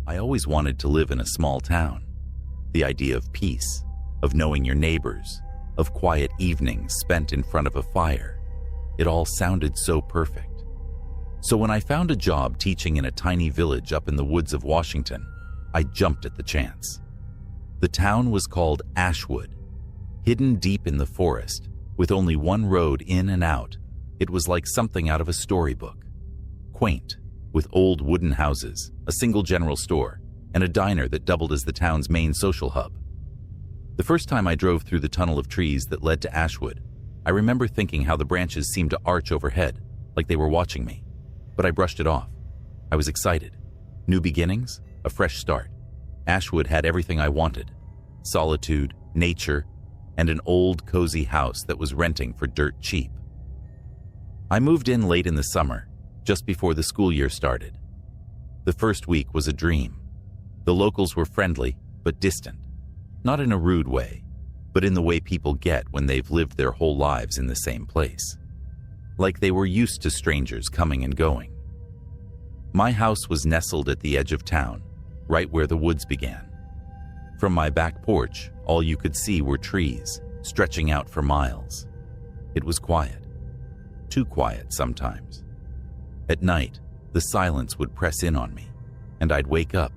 I always wanted to live in a small town. The idea of peace, of knowing your neighbors, of quiet evenings spent in front of a fire, it all sounded so perfect. So when I found a job teaching in a tiny village up in the woods of Washington, I jumped at the chance. The town was called Ashwood. Hidden deep in the forest, with only one road in and out, it was like something out of a storybook. Quaint, with old wooden houses, a single general store, and a diner that doubled as the town's main social hub. The first time I drove through the tunnel of trees that led to Ashwood, I remember thinking how the branches seemed to arch overhead, like they were watching me. But I brushed it off. I was excited. New beginnings, a fresh start. Ashwood had everything I wanted: solitude, nature, and an old, cozy house that was renting for dirt cheap. I moved in late in the summer, just before the school year started. The first week was a dream. The locals were friendly, but distant. Not in a rude way, but in the way people get when they've lived their whole lives in the same place. Like they were used to strangers coming and going. My house was nestled at the edge of town, right where the woods began. From my back porch, all you could see were trees, stretching out for miles. It was quiet. Too quiet sometimes. At night, the silence would press in on me, and I'd wake up,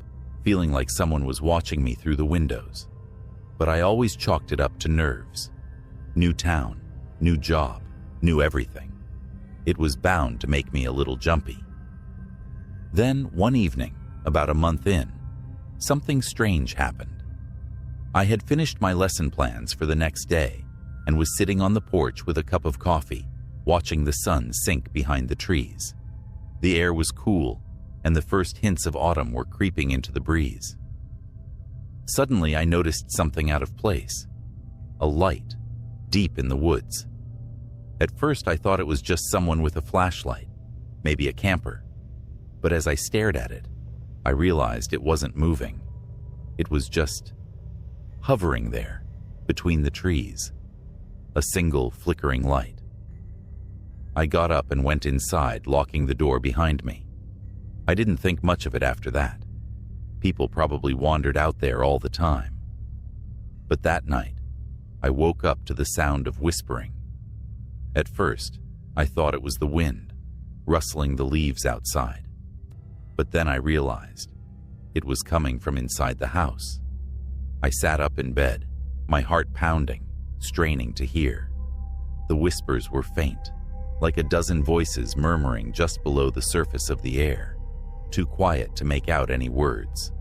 feeling like someone was watching me through the windows. But I always chalked it up to nerves. New town, new job, new everything. It was bound to make me a little jumpy. Then, one evening, about a month in, something strange happened. I had finished my lesson plans for the next day and was sitting on the porch with a cup of coffee, watching the sun sink behind the trees. The air was cool, and the first hints of autumn were creeping into the breeze. Suddenly, I noticed something out of place. A light, deep in the woods. At first, I thought it was just someone with a flashlight, maybe a camper. But as I stared at it, I realized it wasn't moving. It was just hovering there, between the trees. A single flickering light. I got up and went inside, locking the door behind me. I didn't think much of it after that. People probably wandered out there all the time. But that night, I woke up to the sound of whispering. At first, I thought it was the wind, rustling the leaves outside. But then I realized it was coming from inside the house. I sat up in bed, my heart pounding, straining to hear. The whispers were faint, like a dozen voices murmuring just below the surface of the air, too quiet to make out any words.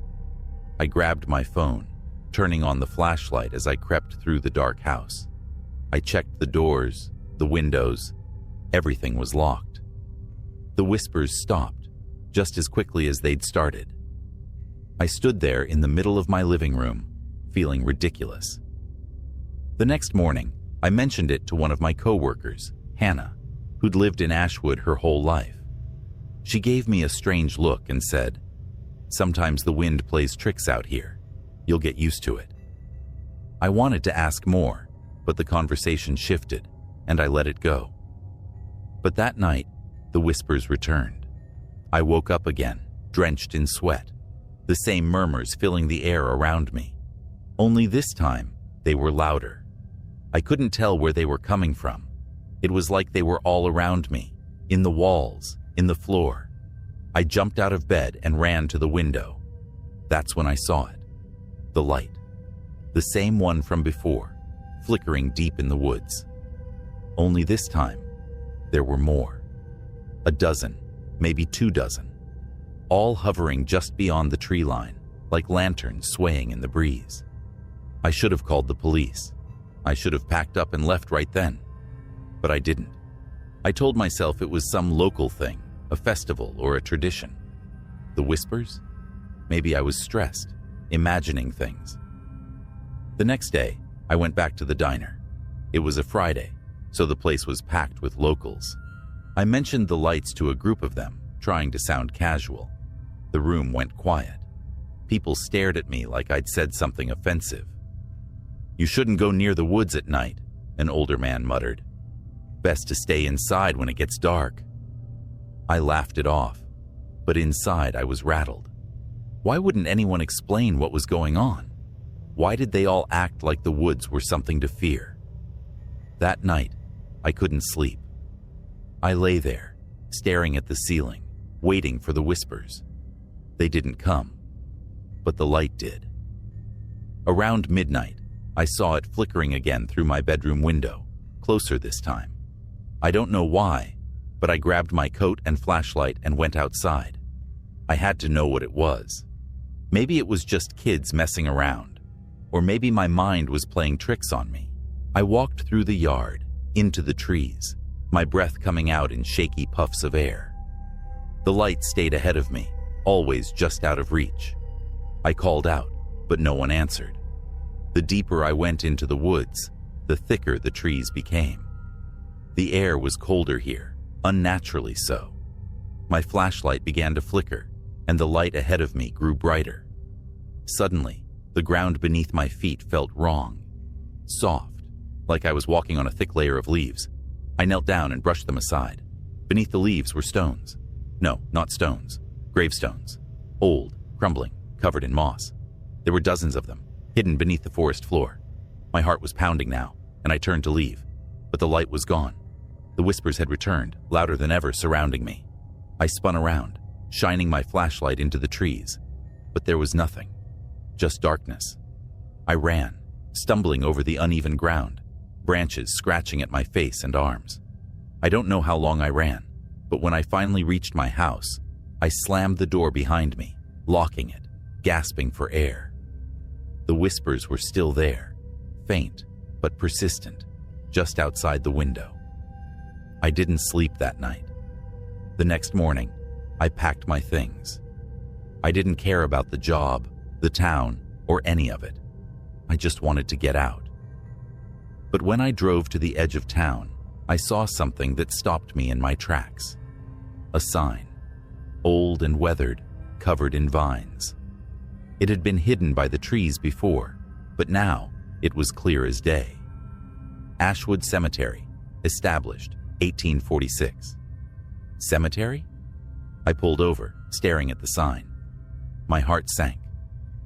I grabbed my phone, turning on the flashlight as I crept through the dark house. I checked the doors, the windows. Everything was locked. The whispers stopped, just as quickly as they'd started. I stood there in the middle of my living room, feeling ridiculous. The next morning, I mentioned it to one of my coworkers, Hannah, who'd lived in Ashwood her whole life. She gave me a strange look and said, "Sometimes the wind plays tricks out here. You'll get used to it." I wanted to ask more, but the conversation shifted, and I let it go. But that night, the whispers returned. I woke up again, drenched in sweat, the same murmurs filling the air around me. Only this time, they were louder. I couldn't tell where they were coming from. It was like they were all around me, in the walls, in the floor. I jumped out of bed and ran to the window. That's when I saw it. The light. The same one from before, flickering deep in the woods. Only this time, there were more. A dozen, maybe 2 dozen. All hovering just beyond the tree line, like lanterns swaying in the breeze. I should have called the police. I should have packed up and left right then. But I didn't. I told myself it was some local thing, a festival or a tradition. The whispers? Maybe I was stressed, imagining things. The next day, I went back to the diner. It was a Friday, so the place was packed with locals. I mentioned the lights to a group of them, trying to sound casual. The room went quiet. People stared at me like I'd said something offensive. "You shouldn't go near the woods at night," an older man muttered. "Best to stay inside when it gets dark." I laughed it off, but inside I was rattled. Why wouldn't anyone explain what was going on? Why did they all act like the woods were something to fear? That night, I couldn't sleep. I lay there, staring at the ceiling, waiting for the whispers. They didn't come, but the light did. Around midnight, I saw it flickering again through my bedroom window, closer this time. I don't know why, but I grabbed my coat and flashlight and went outside. I had to know what it was. Maybe it was just kids messing around, or maybe my mind was playing tricks on me. I walked through the yard, into the trees, my breath coming out in shaky puffs of air. The light stayed ahead of me, always just out of reach. I called out, but no one answered. The deeper I went into the woods, the thicker the trees became. The air was colder here, unnaturally so. My flashlight began to flicker, and the light ahead of me grew brighter. Suddenly, the ground beneath my feet felt wrong, soft, like I was walking on a thick layer of leaves. I knelt down and brushed them aside. Beneath the leaves were stones. No, not stones. Gravestones. Old, crumbling, covered in moss. There were dozens of them, hidden beneath the forest floor. My heart was pounding now, and I turned to leave. But the light was gone. The whispers had returned, louder than ever, surrounding me. I spun around, shining my flashlight into the trees. But there was nothing. Just darkness. I ran, stumbling over the uneven ground, branches scratching at my face and arms. I don't know how long I ran, but when I finally reached my house, I slammed the door behind me, locking it, gasping for air. The whispers were still there, faint but persistent, just outside the window. I didn't sleep that night. The next morning, I packed my things. I didn't care about the job, the town, or any of it. I just wanted to get out. But when I drove to the edge of town, I saw something that stopped me in my tracks. A sign, old and weathered, covered in vines. It had been hidden by the trees before, but now it was clear as day. Ashwood Cemetery, established 1846. Cemetery? I pulled over, staring at the sign. My heart sank.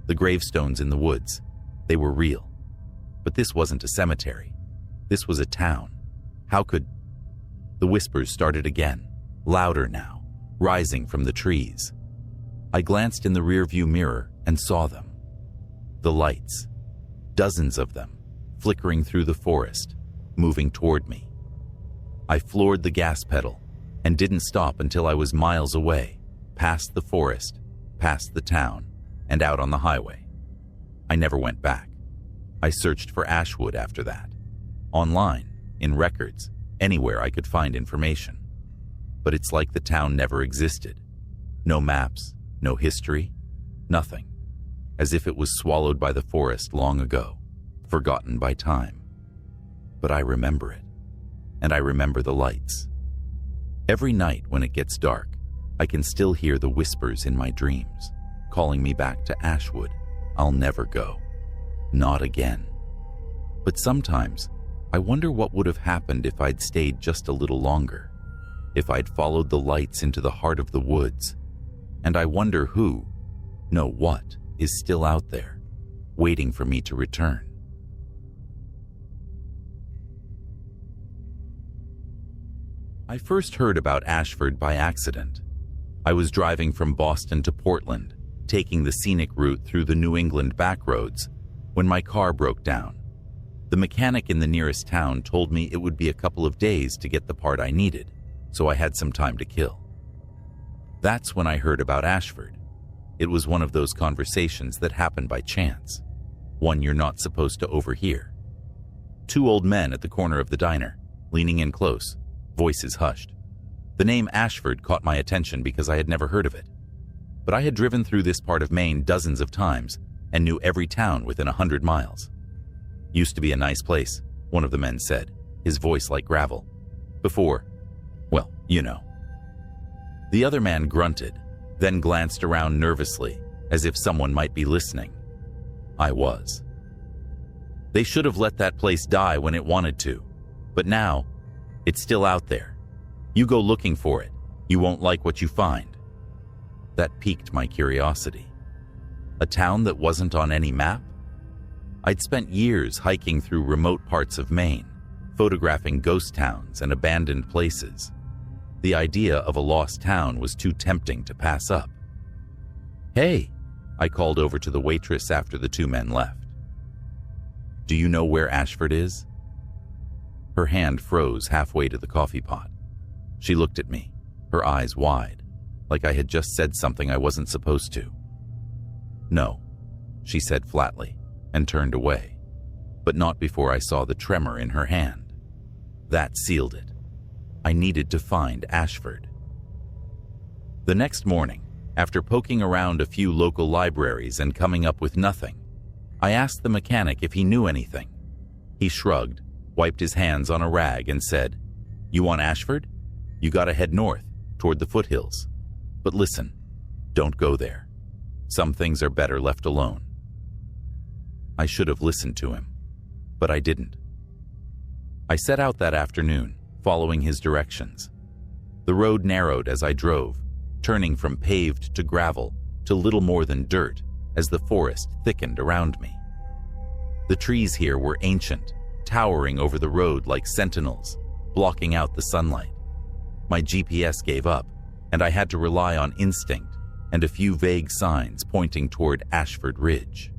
The gravestones in the woods, they were real. But this wasn't a cemetery. This was a town. How could... The whispers started again, louder now, rising from the trees. I glanced in the rearview mirror and saw them. The lights, dozens of them, flickering through the forest, moving toward me. I floored the gas pedal and didn't stop until I was miles away, past the forest, past the town, and out on the highway. I never went back. I searched for Ashwood after that. Online, in records, anywhere I could find information. But it's like the town never existed. No maps, no history, nothing. As if it was swallowed by the forest long ago, forgotten by time. But I remember it, and I remember the lights. Every night when it gets dark, I can still hear the whispers in my dreams, calling me back to Ashwood. I'll never go. Not again. But sometimes, I wonder what would have happened if I'd stayed just a little longer, if I'd followed the lights into the heart of the woods. And I wonder who, no what, is still out there, waiting for me to return. I first heard about Ashford by accident. I was driving from Boston to Portland, taking the scenic route through the New England backroads, when my car broke down. The mechanic in the nearest town told me it would be a couple of days to get the part I needed, so I had some time to kill. That's when I heard about Ashford. It was one of those conversations that happen by chance, one you're not supposed to overhear. Two old men at the corner of the diner, leaning in close, voices hushed. The name Ashford caught my attention because I had never heard of it. But I had driven through this part of Maine dozens of times and knew every town within 100 miles. Used to be a nice place, one of the men said, his voice like gravel. Before, well, you know. The other man grunted, then glanced around nervously, as if someone might be listening. I was. They should have let that place die when it wanted to, but now, it's still out there. You go looking for it, you won't like what you find. That piqued my curiosity. A town that wasn't on any map? I'd spent years hiking through remote parts of Maine, photographing ghost towns and abandoned places. The idea of a lost town was too tempting to pass up. "Hey," I called over to the waitress after the two men left. "Do you know where Ashford is?" Her hand froze halfway to the coffee pot. She looked at me, her eyes wide, like I had just said something I wasn't supposed to. "No," she said flatly, and turned away, but not before I saw the tremor in her hand. That sealed it. I needed to find Ashford. The next morning, after poking around a few local libraries and coming up with nothing, I asked the mechanic if he knew anything. He shrugged, wiped his hands on a rag, and said, "You want Ashford? You gotta head north, toward the foothills. But listen, don't go there. Some things are better left alone." I should have listened to him, but I didn't. I set out that afternoon, following his directions. The road narrowed as I drove, turning from paved to gravel to little more than dirt as the forest thickened around me. The trees here were ancient, towering over the road like sentinels, blocking out the sunlight. My GPS gave up, and I had to rely on instinct and a few vague signs pointing toward Ashford Ridge.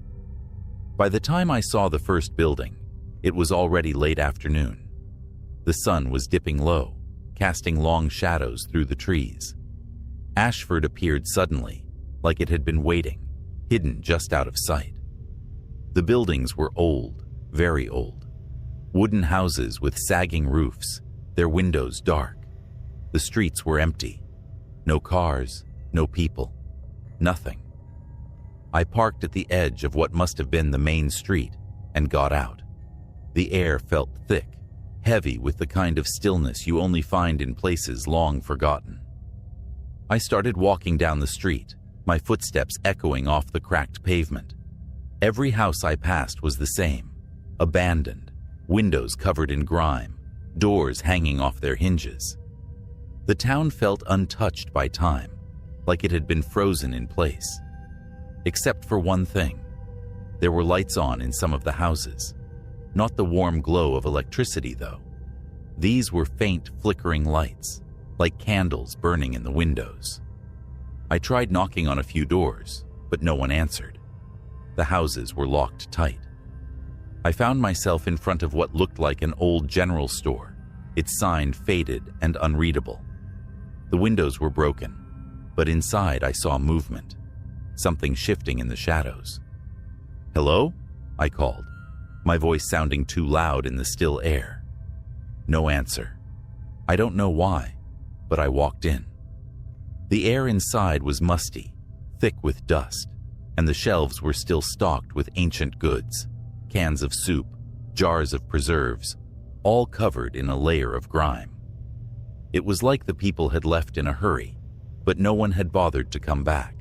By the time I saw the first building, it was already late afternoon. The sun was dipping low, casting long shadows through the trees. Ashford appeared suddenly, like it had been waiting, hidden just out of sight. The buildings were old, very old. Wooden houses with sagging roofs, their windows dark. The streets were empty. No cars, no people, nothing. I parked at the edge of what must have been the main street and got out. The air felt thick, heavy with the kind of stillness you only find in places long forgotten. I started walking down the street, my footsteps echoing off the cracked pavement. Every house I passed was the same, abandoned, windows covered in grime, doors hanging off their hinges. The town felt untouched by time, like it had been frozen in place. Except for one thing. There were lights on in some of the houses. Not the warm glow of electricity, though. These were faint, flickering lights, like candles burning in the windows. I tried knocking on a few doors, but no one answered. The houses were locked tight. I found myself in front of what looked like an old general store, its sign faded and unreadable. The windows were broken, but inside I saw movement, something shifting in the shadows. "Hello?" I called, my voice sounding too loud in the still air. No answer. I don't know why, but I walked in. The air inside was musty, thick with dust, and the shelves were still stocked with ancient goods, cans of soup, jars of preserves, all covered in a layer of grime. It was like the people had left in a hurry, but no one had bothered to come back.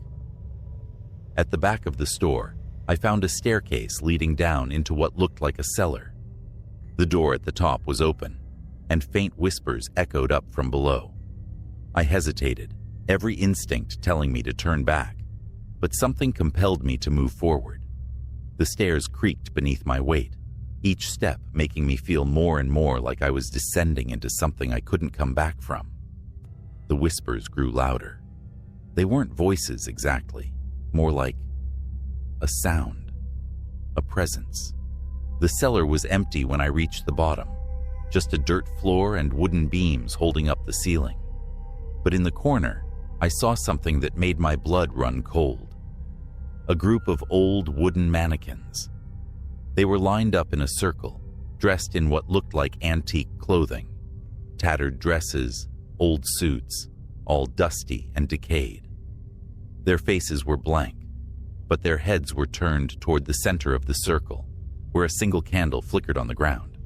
At the back of the store, I found a staircase leading down into what looked like a cellar. The door at the top was open, and faint whispers echoed up from below. I hesitated, every instinct telling me to turn back, but something compelled me to move forward. The stairs creaked beneath my weight, each step making me feel more and more like I was descending into something I couldn't come back from. The whispers grew louder. They weren't voices exactly, more like a sound, a presence. The cellar was empty when I reached the bottom, just a dirt floor and wooden beams holding up the ceiling. But in the corner, I saw something that made my blood run cold. A group of old wooden mannequins. They were lined up in a circle, dressed in what looked like antique clothing, tattered dresses, old suits, all dusty and decayed. Their faces were blank, but their heads were turned toward the center of the circle, where a single candle flickered on the ground.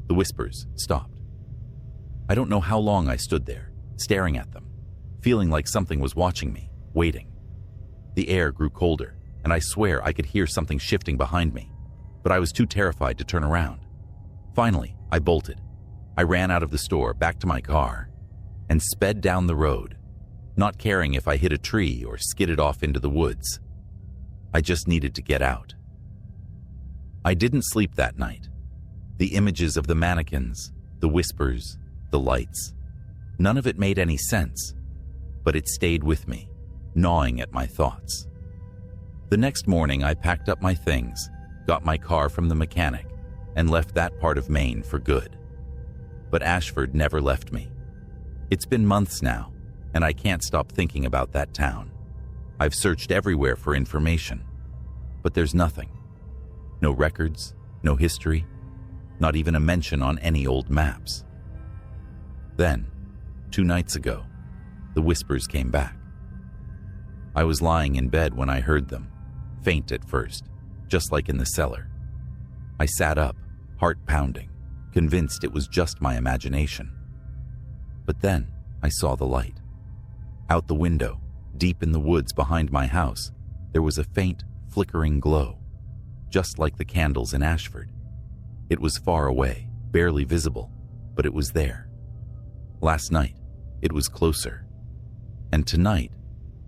The whispers stopped. I don't know how long I stood there, staring at them, feeling like something was watching me, waiting. The air grew colder, and I swear I could hear something shifting behind me, but I was too terrified to turn around. Finally, I bolted. I ran out of the store, back to my car, and sped down the road, not caring if I hit a tree or skidded off into the woods. I just needed to get out. I didn't sleep that night. The images of the mannequins, the whispers, the lights, none of it made any sense, but it stayed with me, gnawing at my thoughts. The next morning, I packed up my things, got my car from the mechanic, and left that part of Maine for good. But Ashford never left me. It's been months now, and I can't stop thinking about that town. I've searched everywhere for information, but there's nothing. No records, no history, not even a mention on any old maps. Then, 2 nights ago, the whispers came back. I was lying in bed when I heard them, faint at first, just like in the cellar. I sat up, heart pounding, convinced it was just my imagination. But then I saw the light. Out the window, deep in the woods behind my house, there was a faint, flickering glow, just like the candles in Ashford. It was far away, barely visible, but it was there. Last night, it was closer. And tonight,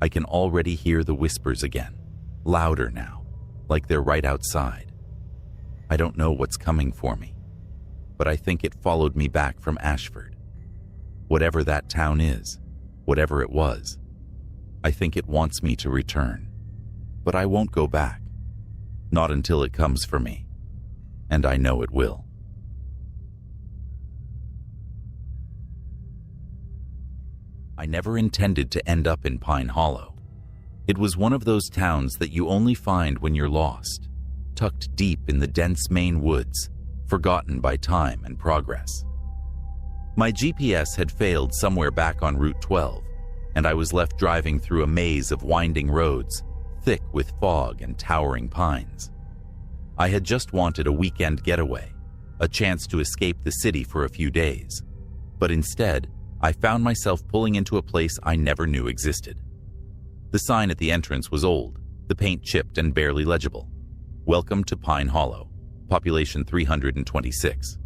I can already hear the whispers again, louder now, like they're right outside. I don't know what's coming for me, but I think it followed me back from Ashford. Whatever that town is, whatever it was, I think it wants me to return. But I won't go back, not until it comes for me, and I know it will. I never intended to end up in Pine Hollow. It was one of those towns that you only find when you're lost, tucked deep in the dense Maine woods, forgotten by time and progress. My GPS had failed somewhere back on Route 12, and I was left driving through a maze of winding roads, thick with fog and towering pines. I had just wanted a weekend getaway, a chance to escape the city for a few days, but instead, I found myself pulling into a place I never knew existed. The sign at the entrance was old, the paint chipped and barely legible. Welcome to Pine Hollow, population 326.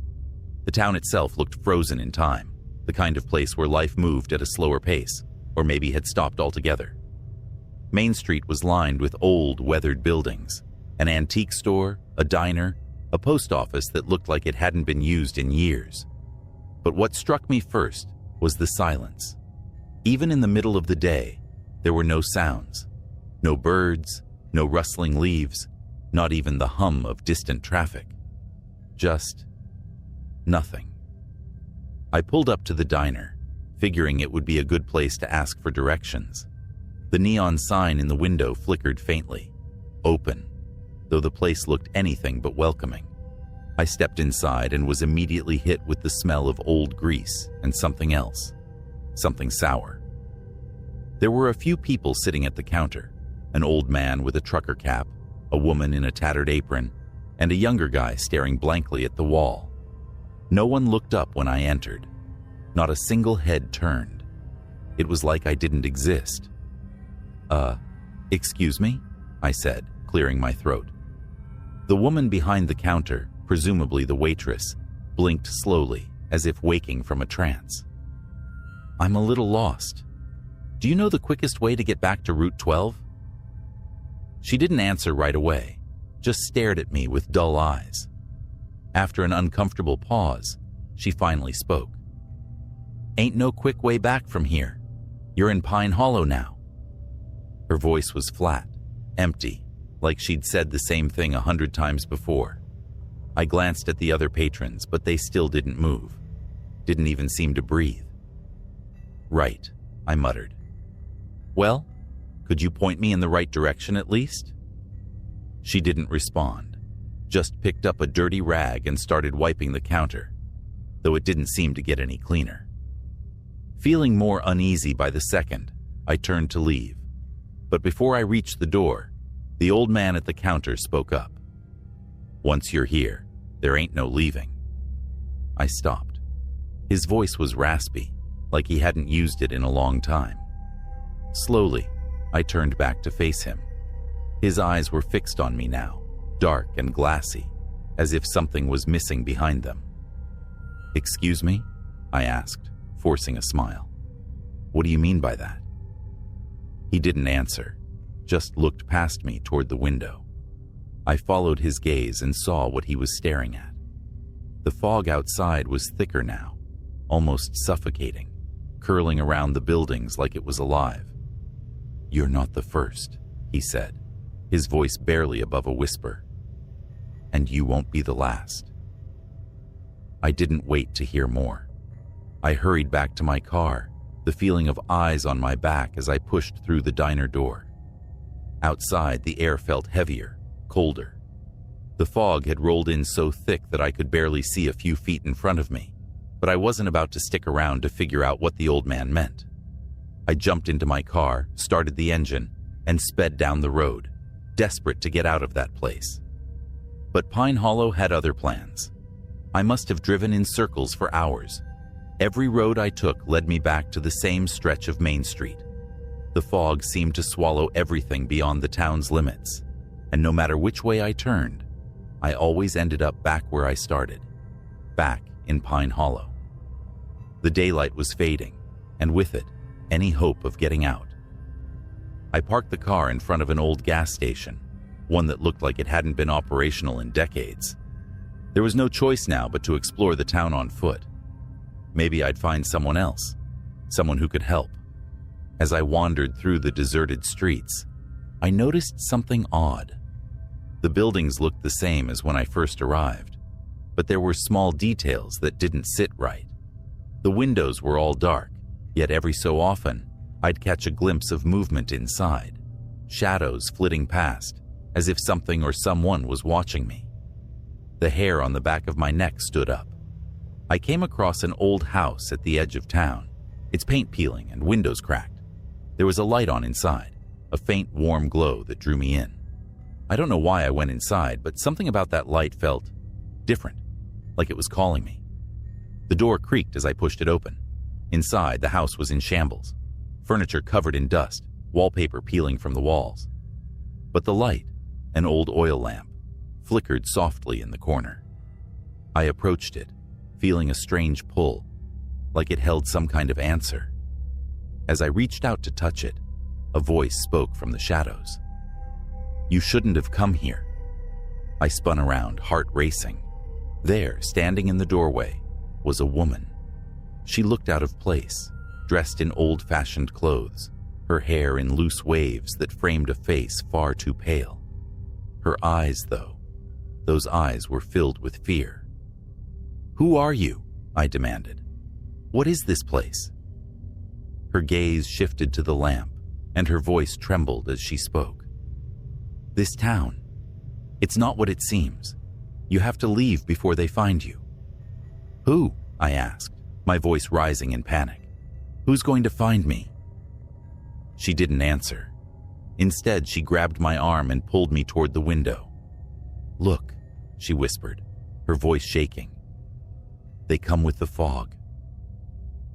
The town itself looked frozen in time, the kind of place where life moved at a slower pace, or maybe had stopped altogether. Main Street was lined with old, weathered buildings, an antique store, a diner, a post office that looked like it hadn't been used in years. But what struck me first was the silence. Even in the middle of the day, there were no sounds. No birds, no rustling leaves, not even the hum of distant traffic. Just nothing. I pulled up to the diner, figuring it would be a good place to ask for directions. The neon sign in the window flickered faintly. Open, though the place looked anything but welcoming. I stepped inside and was immediately hit with the smell of old grease and something else, something sour. There were a few people sitting at the counter, an old man with a trucker cap, a woman in a tattered apron, and a younger guy staring blankly at the wall. No one looked up when I entered. Not a single head turned. It was like I didn't exist. Excuse me?" I said, clearing my throat. The woman behind the counter, presumably the waitress, blinked slowly, as if waking from a trance. "I'm a little lost. Do you know the quickest way to get back to Route 12? She didn't answer right away, just stared at me with dull eyes. After an uncomfortable pause, she finally spoke. "Ain't no quick way back from here. You're in Pine Hollow now." Her voice was flat, empty, like she'd said the same thing 100 times before. I glanced at the other patrons, but they still didn't move. Didn't even seem to breathe. "Right," I muttered. "Well, could you point me in the right direction at least?" She didn't respond, just picked up a dirty rag and started wiping the counter, though it didn't seem to get any cleaner. Feeling more uneasy by the second, I turned to leave. But before I reached the door, the old man at the counter spoke up. "Once you're here, there ain't no leaving." I stopped. His voice was raspy, like he hadn't used it in a long time. Slowly, I turned back to face him. His eyes were fixed on me now, dark and glassy, as if something was missing behind them. "Excuse me?" I asked, forcing a smile. "What do you mean by that?" He didn't answer, just looked past me toward the window. I followed his gaze and saw what he was staring at. The fog outside was thicker now, almost suffocating, curling around the buildings like it was alive. "You're not the first," he said, his voice barely above a whisper. "And you won't be the last." I didn't wait to hear more. I hurried back to my car, the feeling of eyes on my back as I pushed through the diner door. Outside, the air felt heavier, colder. The fog had rolled in so thick that I could barely see a few feet in front of me, but I wasn't about to stick around to figure out what the old man meant. I jumped into my car, started the engine, and sped down the road, desperate to get out of that place. But Pine Hollow had other plans. I must have driven in circles for hours. Every road I took led me back to the same stretch of Main Street. The fog seemed to swallow everything beyond the town's limits, and no matter which way I turned, I always ended up back where I started, back in Pine Hollow. The daylight was fading, and with it, any hope of getting out. I parked the car in front of an old gas station, one that looked like it hadn't been operational in decades. There was no choice now but to explore the town on foot. Maybe I'd find someone else, someone who could help. As I wandered through the deserted streets, I noticed something odd. The buildings looked the same as when I first arrived, but there were small details that didn't sit right. The windows were all dark, yet every so often, I'd catch a glimpse of movement inside, shadows flitting past, as if something or someone was watching me. The hair on the back of my neck stood up. I came across an old house at the edge of town, its paint peeling and windows cracked. There was a light on inside, a faint warm glow that drew me in. I don't know why I went inside, but something about that light felt different, like it was calling me. The door creaked as I pushed it open. Inside, the house was in shambles, furniture covered in dust, wallpaper peeling from the walls. But the light, an old oil lamp, flickered softly in the corner. I approached it, feeling a strange pull, like it held some kind of answer. As I reached out to touch it, a voice spoke from the shadows. "You shouldn't have come here." I spun around, heart racing. There, standing in the doorway, was a woman. She looked out of place, dressed in old-fashioned clothes, her hair in loose waves that framed a face far too pale. Her eyes, though, those eyes were filled with fear. "Who are you?" I demanded. "What is this place?" Her gaze shifted to the lamp, and her voice trembled as she spoke. "This town, it's not what it seems. You have to leave before they find you." "Who?" I asked, my voice rising in panic. "Who's going to find me?" She didn't answer. Instead, she grabbed my arm and pulled me toward the window. "Look," she whispered, her voice shaking. "They come with the fog."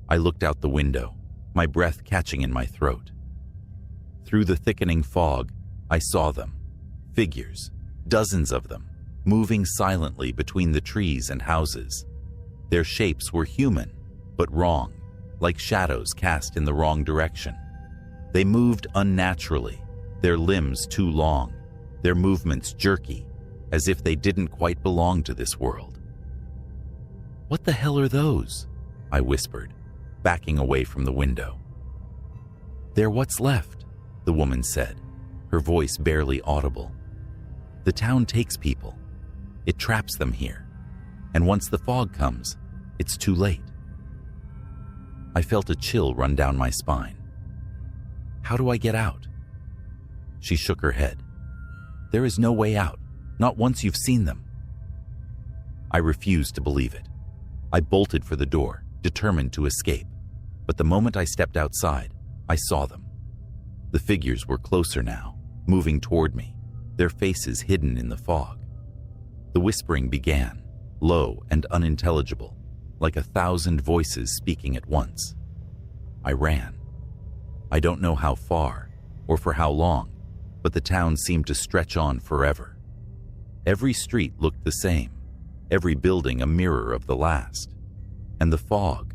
I looked out the window, my breath catching in my throat. Through the thickening fog, I saw them, figures, dozens of them, moving silently between the trees and houses. Their shapes were human, but wrong, like shadows cast in the wrong direction. They moved unnaturally, their limbs too long, their movements jerky, as if they didn't quite belong to this world. "What the hell are those?" I whispered, backing away from the window. "They're what's left," the woman said, her voice barely audible. "The town takes people. It traps them here. And once the fog comes, it's too late." I felt a chill run down my spine. "How do I get out?" She shook her head. "There is no way out, not once you've seen them." I refused to believe it. I bolted for the door, determined to escape. But the moment I stepped outside, I saw them. The figures were closer now, moving toward me, their faces hidden in the fog. The whispering began, low and unintelligible, like 1,000 voices speaking at once. I ran. I don't know how far, or for how long, but the town seemed to stretch on forever. Every street looked the same, every building a mirror of the last. And the fog,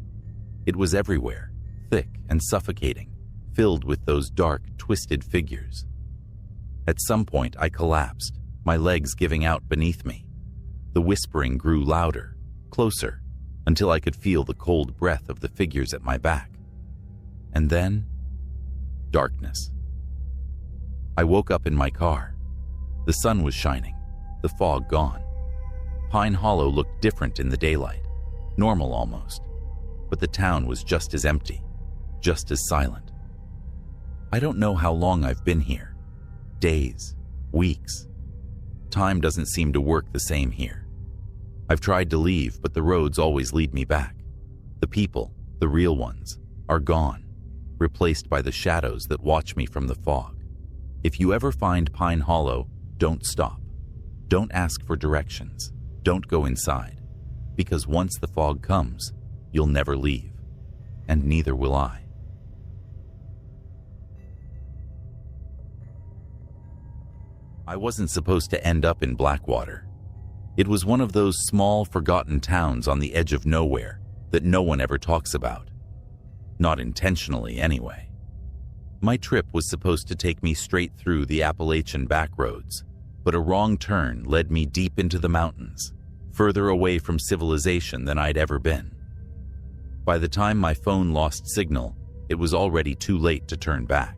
it was everywhere, thick and suffocating, filled with those dark, twisted figures. At some point, I collapsed, my legs giving out beneath me. The whispering grew louder, closer, until I could feel the cold breath of the figures at my back. And then, darkness. I woke up in my car. The sun was shining, the fog gone. Pine Hollow looked different in the daylight, normal almost, but the town was just as empty, just as silent. I don't know how long I've been here. Days, weeks. Time doesn't seem to work the same here. I've tried to leave, but the roads always lead me back. The people, the real ones, are gone, replaced by the shadows that watch me from the fog. If you ever find Pine Hollow, don't stop. Don't ask for directions. Don't go inside. Because once the fog comes, you'll never leave. And neither will I. I wasn't supposed to end up in Blackwater. It was one of those small, forgotten towns on the edge of nowhere that no one ever talks about. Not intentionally, anyway. My trip was supposed to take me straight through the Appalachian backroads, but a wrong turn led me deep into the mountains, further away from civilization than I'd ever been. By the time my phone lost signal, it was already too late to turn back.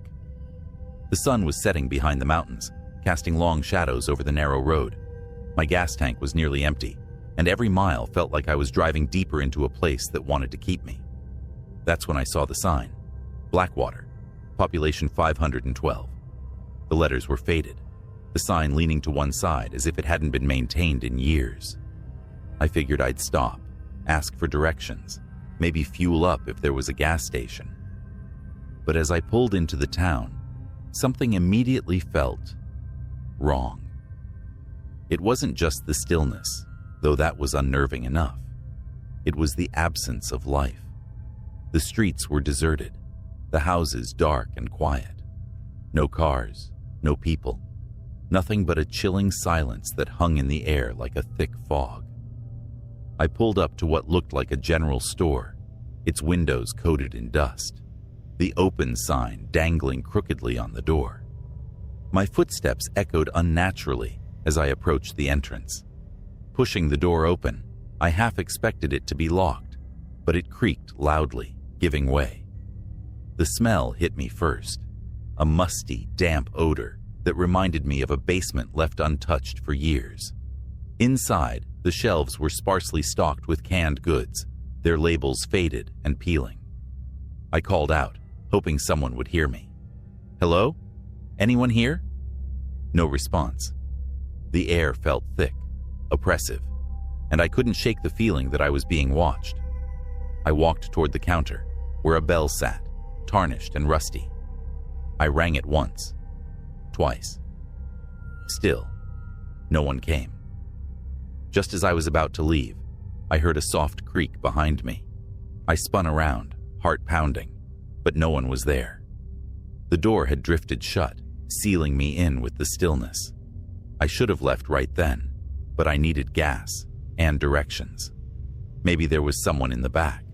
The sun was setting behind the mountains, casting long shadows over the narrow road. My gas tank was nearly empty, and every mile felt like I was driving deeper into a place that wanted to keep me. That's when I saw the sign. Blackwater, population 512. The letters were faded, the sign leaning to one side as if it hadn't been maintained in years. I figured I'd stop, ask for directions, maybe fuel up if there was a gas station. But as I pulled into the town, something immediately felt wrong. It wasn't just the stillness, though that was unnerving enough. It was the absence of life. The streets were deserted, the houses dark and quiet. No cars, no people, nothing but a chilling silence that hung in the air like a thick fog. I pulled up to what looked like a general store, its windows coated in dust, the open sign dangling crookedly on the door. My footsteps echoed unnaturally as I approached the entrance. Pushing the door open, I half expected it to be locked, but it creaked loudly, giving way. The smell hit me first, a musty, damp odor that reminded me of a basement left untouched for years. Inside, the shelves were sparsely stocked with canned goods, their labels faded and peeling. I called out, hoping someone would hear me. "Hello? Anyone here?" No response. The air felt thick, oppressive, and I couldn't shake the feeling that I was being watched. I walked toward the counter, where a bell sat, tarnished and rusty. I rang it once, twice. Still, no one came. Just as I was about to leave, I heard a soft creak behind me. I spun around, heart pounding, but no one was there. The door had drifted shut, sealing me in with the stillness. I should have left right then, but I needed gas and directions. Maybe there was someone in the back.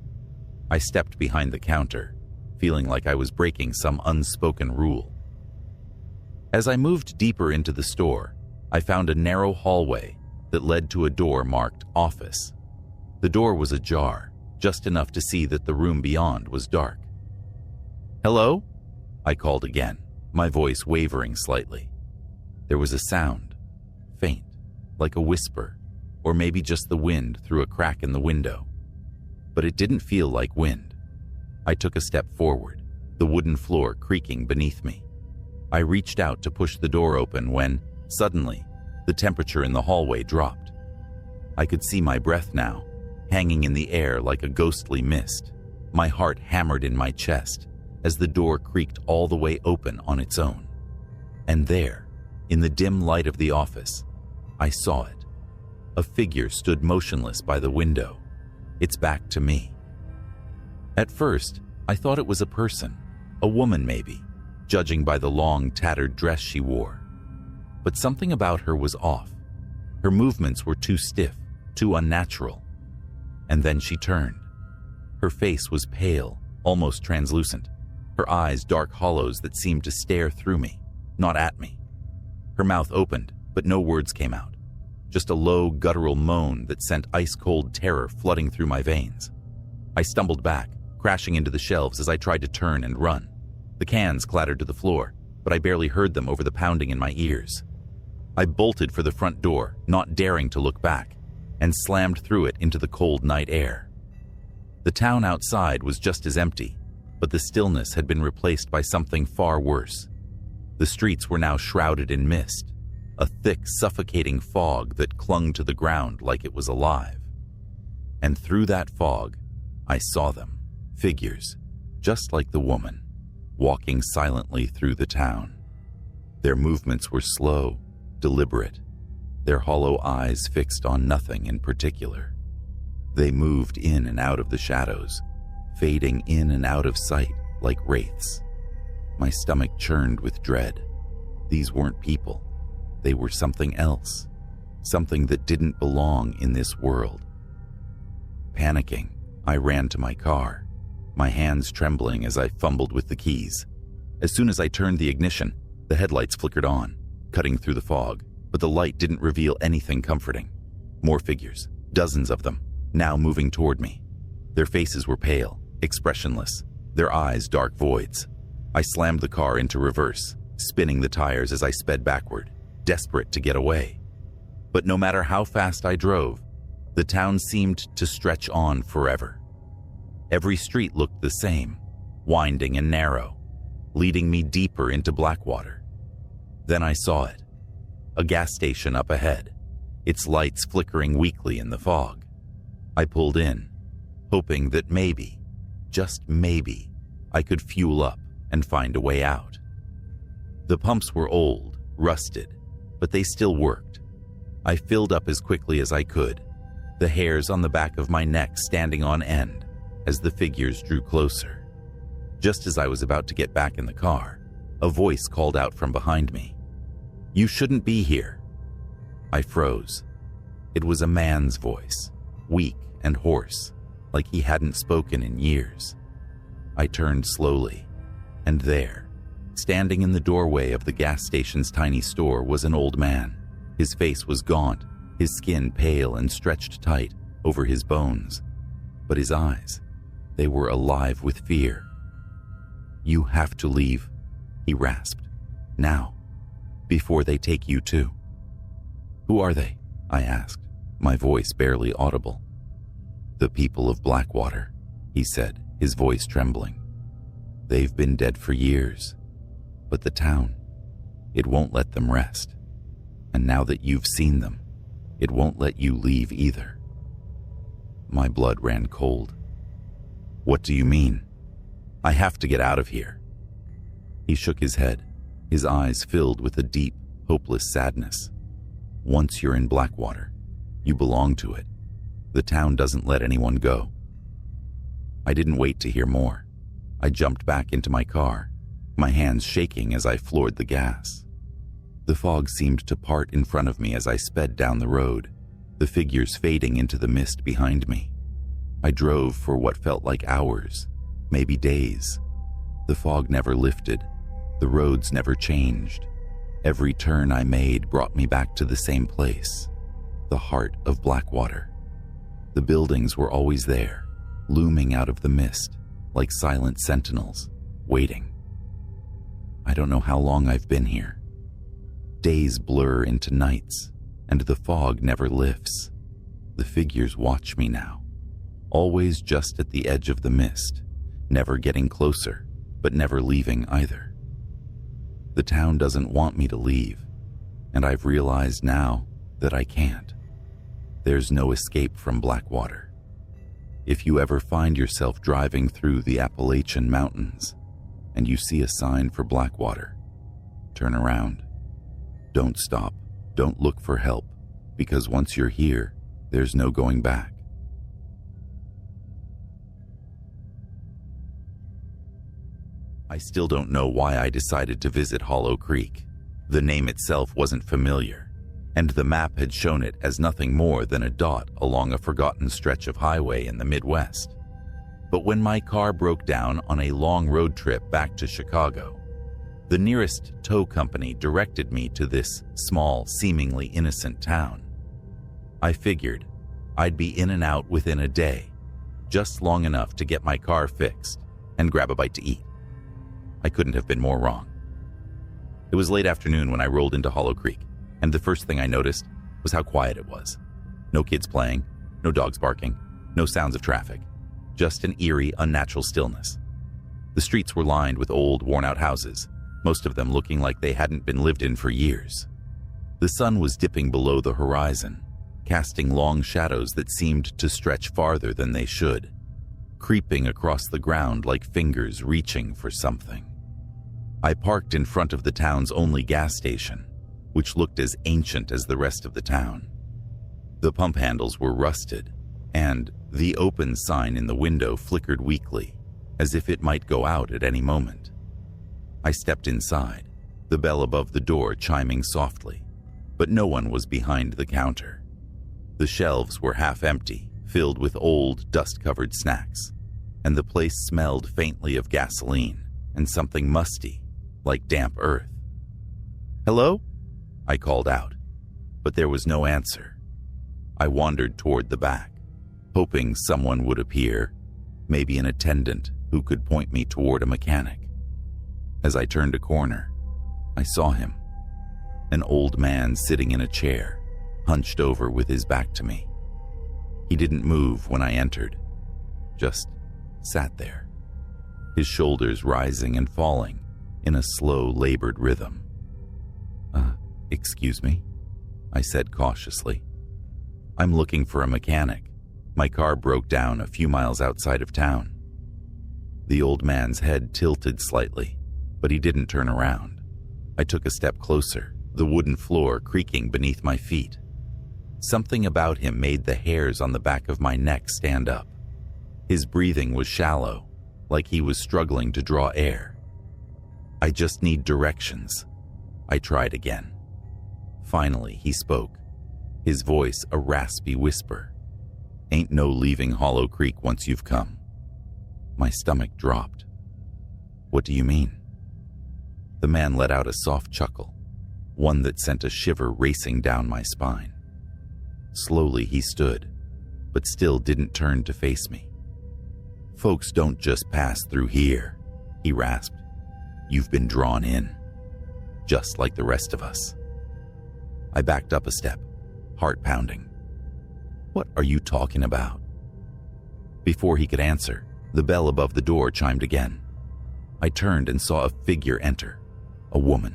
I stepped behind the counter, feeling like I was breaking some unspoken rule. As I moved deeper into the store, I found a narrow hallway that led to a door marked Office. The door was ajar, just enough to see that the room beyond was dark. "Hello?" I called again, my voice wavering slightly. There was a sound, faint, like a whisper, or maybe just the wind through a crack in the window. But it didn't feel like wind. I took a step forward, the wooden floor creaking beneath me. I reached out to push the door open when, suddenly, the temperature in the hallway dropped. I could see my breath now, hanging in the air like a ghostly mist. My heart hammered in my chest as the door creaked all the way open on its own. And there, in the dim light of the office, I saw it. A figure stood motionless by the window, its back to me. At first, I thought it was a person, a woman maybe, judging by the long, tattered dress she wore. But something about her was off. Her movements were too stiff, too unnatural. And then she turned. Her face was pale, almost translucent, her eyes dark hollows that seemed to stare through me, not at me. Her mouth opened, but no words came out. Just a low, guttural moan that sent ice-cold terror flooding through my veins. I stumbled back, crashing into the shelves as I tried to turn and run. The cans clattered to the floor, but I barely heard them over the pounding in my ears. I bolted for the front door, not daring to look back, and slammed through it into the cold night air. The town outside was just as empty, but the stillness had been replaced by something far worse. The streets were now shrouded in mist, a thick, suffocating fog that clung to the ground like it was alive. And through that fog, I saw them, figures, just like the woman, walking silently through the town. Their movements were slow, deliberate, their hollow eyes fixed on nothing in particular. They moved in and out of the shadows, fading in and out of sight like wraiths. My stomach churned with dread. These weren't people. They were something else, something that didn't belong in this world. Panicking, I ran to my car, my hands trembling as I fumbled with the keys. As soon as I turned the ignition, the headlights flickered on, cutting through the fog, but the light didn't reveal anything comforting. More figures, dozens of them, now moving toward me. Their faces were pale, expressionless, their eyes dark voids. I slammed the car into reverse, spinning the tires as I sped backward, desperate to get away. But no matter how fast I drove, the town seemed to stretch on forever. Every street looked the same, winding and narrow, leading me deeper into Blackwater. Then I saw it, a gas station up ahead, its lights flickering weakly in the fog. I pulled in, hoping that maybe, just maybe, I could fuel up and find a way out. The pumps were old, rusted, but they still worked. I filled up as quickly as I could, the hairs on the back of my neck standing on end as the figures drew closer. Just as I was about to get back in the car, a voice called out from behind me. "You shouldn't be here." I froze. It was a man's voice, weak and hoarse, like he hadn't spoken in years. I turned slowly, and there, standing in the doorway of the gas station's tiny store, was an old man. His face was gaunt, his skin pale and stretched tight over his bones. But his eyes, they were alive with fear. "You have to leave," he rasped. "Now, before they take you too." "Who are they?" I asked, my voice barely audible. "The people of Blackwater," he said, his voice trembling. "They've been dead for years, but the town, it won't let them rest. And now that you've seen them, it won't let you leave either." My blood ran cold. "What do you mean? I have to get out of here." He shook his head, his eyes filled with a deep, hopeless sadness. "Once you're in Blackwater, you belong to it. The town doesn't let anyone go." I didn't wait to hear more. I jumped back into my car, my hands shaking as I floored the gas. The fog seemed to part in front of me as I sped down the road, the figures fading into the mist behind me. I drove for what felt like hours, maybe days. The fog never lifted. The roads never changed. Every turn I made brought me back to the same place, the heart of Blackwater. The buildings were always there, looming out of the mist, like silent sentinels, waiting. I don't know how long I've been here. Days blur into nights, and the fog never lifts. The figures watch me now, always just at the edge of the mist, never getting closer, but never leaving either. The town doesn't want me to leave, and I've realized now that I can't. There's no escape from Blackwater. If you ever find yourself driving through the Appalachian Mountains and you see a sign for Blackwater, turn around. Don't stop. Don't look for help, because once you're here, there's no going back. I still don't know why I decided to visit Hollow Creek. The name itself wasn't familiar, and the map had shown it as nothing more than a dot along a forgotten stretch of highway in the Midwest. But when my car broke down on a long road trip back to Chicago, The nearest tow company directed me to this small, seemingly innocent town. I figured I'd be in and out within a day, just long enough to get my car fixed and grab a bite to eat. I couldn't have been more wrong. It was late afternoon when I rolled into Hollow Creek, and the first thing I noticed was how quiet it was. No kids playing, no dogs barking, no sounds of traffic, just an eerie, unnatural stillness. The streets were lined with old, worn-out houses, most of them looking like they hadn't been lived in for years. The sun was dipping below the horizon, casting long shadows that seemed to stretch farther than they should, creeping across the ground like fingers reaching for something. I parked in front of the town's only gas station, which looked as ancient as the rest of the town. The pump handles were rusted, and the open sign in the window flickered weakly, as if it might go out at any moment. I stepped inside, the bell above the door chiming softly, but no one was behind the counter. The shelves were half empty, filled with old, dust-covered snacks, and the place smelled faintly of gasoline and something musty, like damp earth. "Hello?" I called out, but there was no answer. I wandered toward the back, hoping someone would appear, maybe an attendant who could point me toward a mechanic. As I turned a corner, I saw him, an old man sitting in a chair, hunched over with his back to me. He didn't move when I entered, just sat there, his shoulders rising and falling in a slow, labored rhythm. Excuse me," I said cautiously. "I'm looking for a mechanic. My car broke down a few miles outside of town." The old man's head tilted slightly, but he didn't turn around. I took a step closer, the wooden floor creaking beneath my feet. Something about him made the hairs on the back of my neck stand up. His breathing was shallow, like he was struggling to draw air. "I just need directions." I tried again. Finally, he spoke, his voice a raspy whisper. "Ain't no leaving Hollow Creek once you've come." My stomach dropped. "What do you mean?" The man let out a soft chuckle, one that sent a shiver racing down my spine. Slowly he stood, but still didn't turn to face me. "Folks don't just pass through here," he rasped. "You've been drawn in, just like the rest of us." I backed up a step, heart pounding. "What are you talking about?" Before he could answer, the bell above the door chimed again. I turned and saw a figure enter, a woman,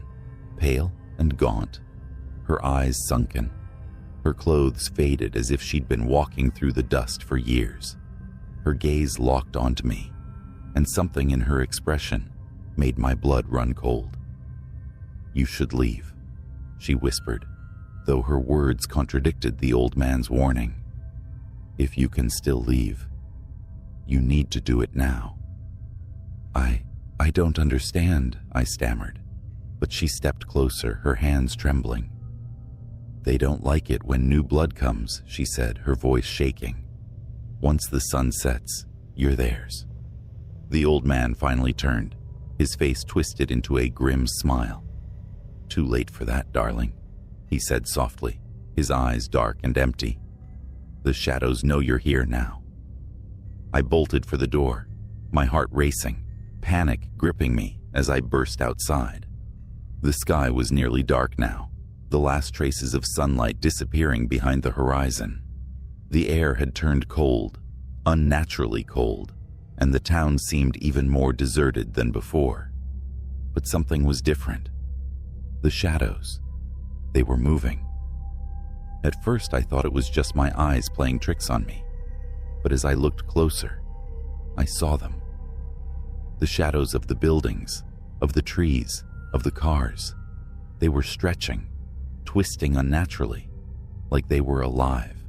pale and gaunt, her eyes sunken, her clothes faded as if she'd been walking through the dust for years. Her gaze locked onto me, and something in her expression made my blood run cold. "You should leave," she whispered, though her words contradicted the old man's warning. "If you can still leave, you need to do it now." I don't understand," I stammered, but she stepped closer, her hands trembling. "They don't like it when new blood comes," she said, her voice shaking. "Once the sun sets, you're theirs." The old man finally turned, his face twisted into a grim smile. "Too late for that, darling," he said softly, his eyes dark and empty. "The shadows know you're here now." I bolted for the door, my heart racing, panic gripping me as I burst outside. The sky was nearly dark now, the last traces of sunlight disappearing behind the horizon. The air had turned cold, unnaturally cold, and the town seemed even more deserted than before. But something was different. The shadows, they were moving. At first I thought it was just my eyes playing tricks on me, but as I looked closer, I saw them. The shadows of the buildings, of the trees, of the cars, they were stretching, twisting unnaturally, like they were alive.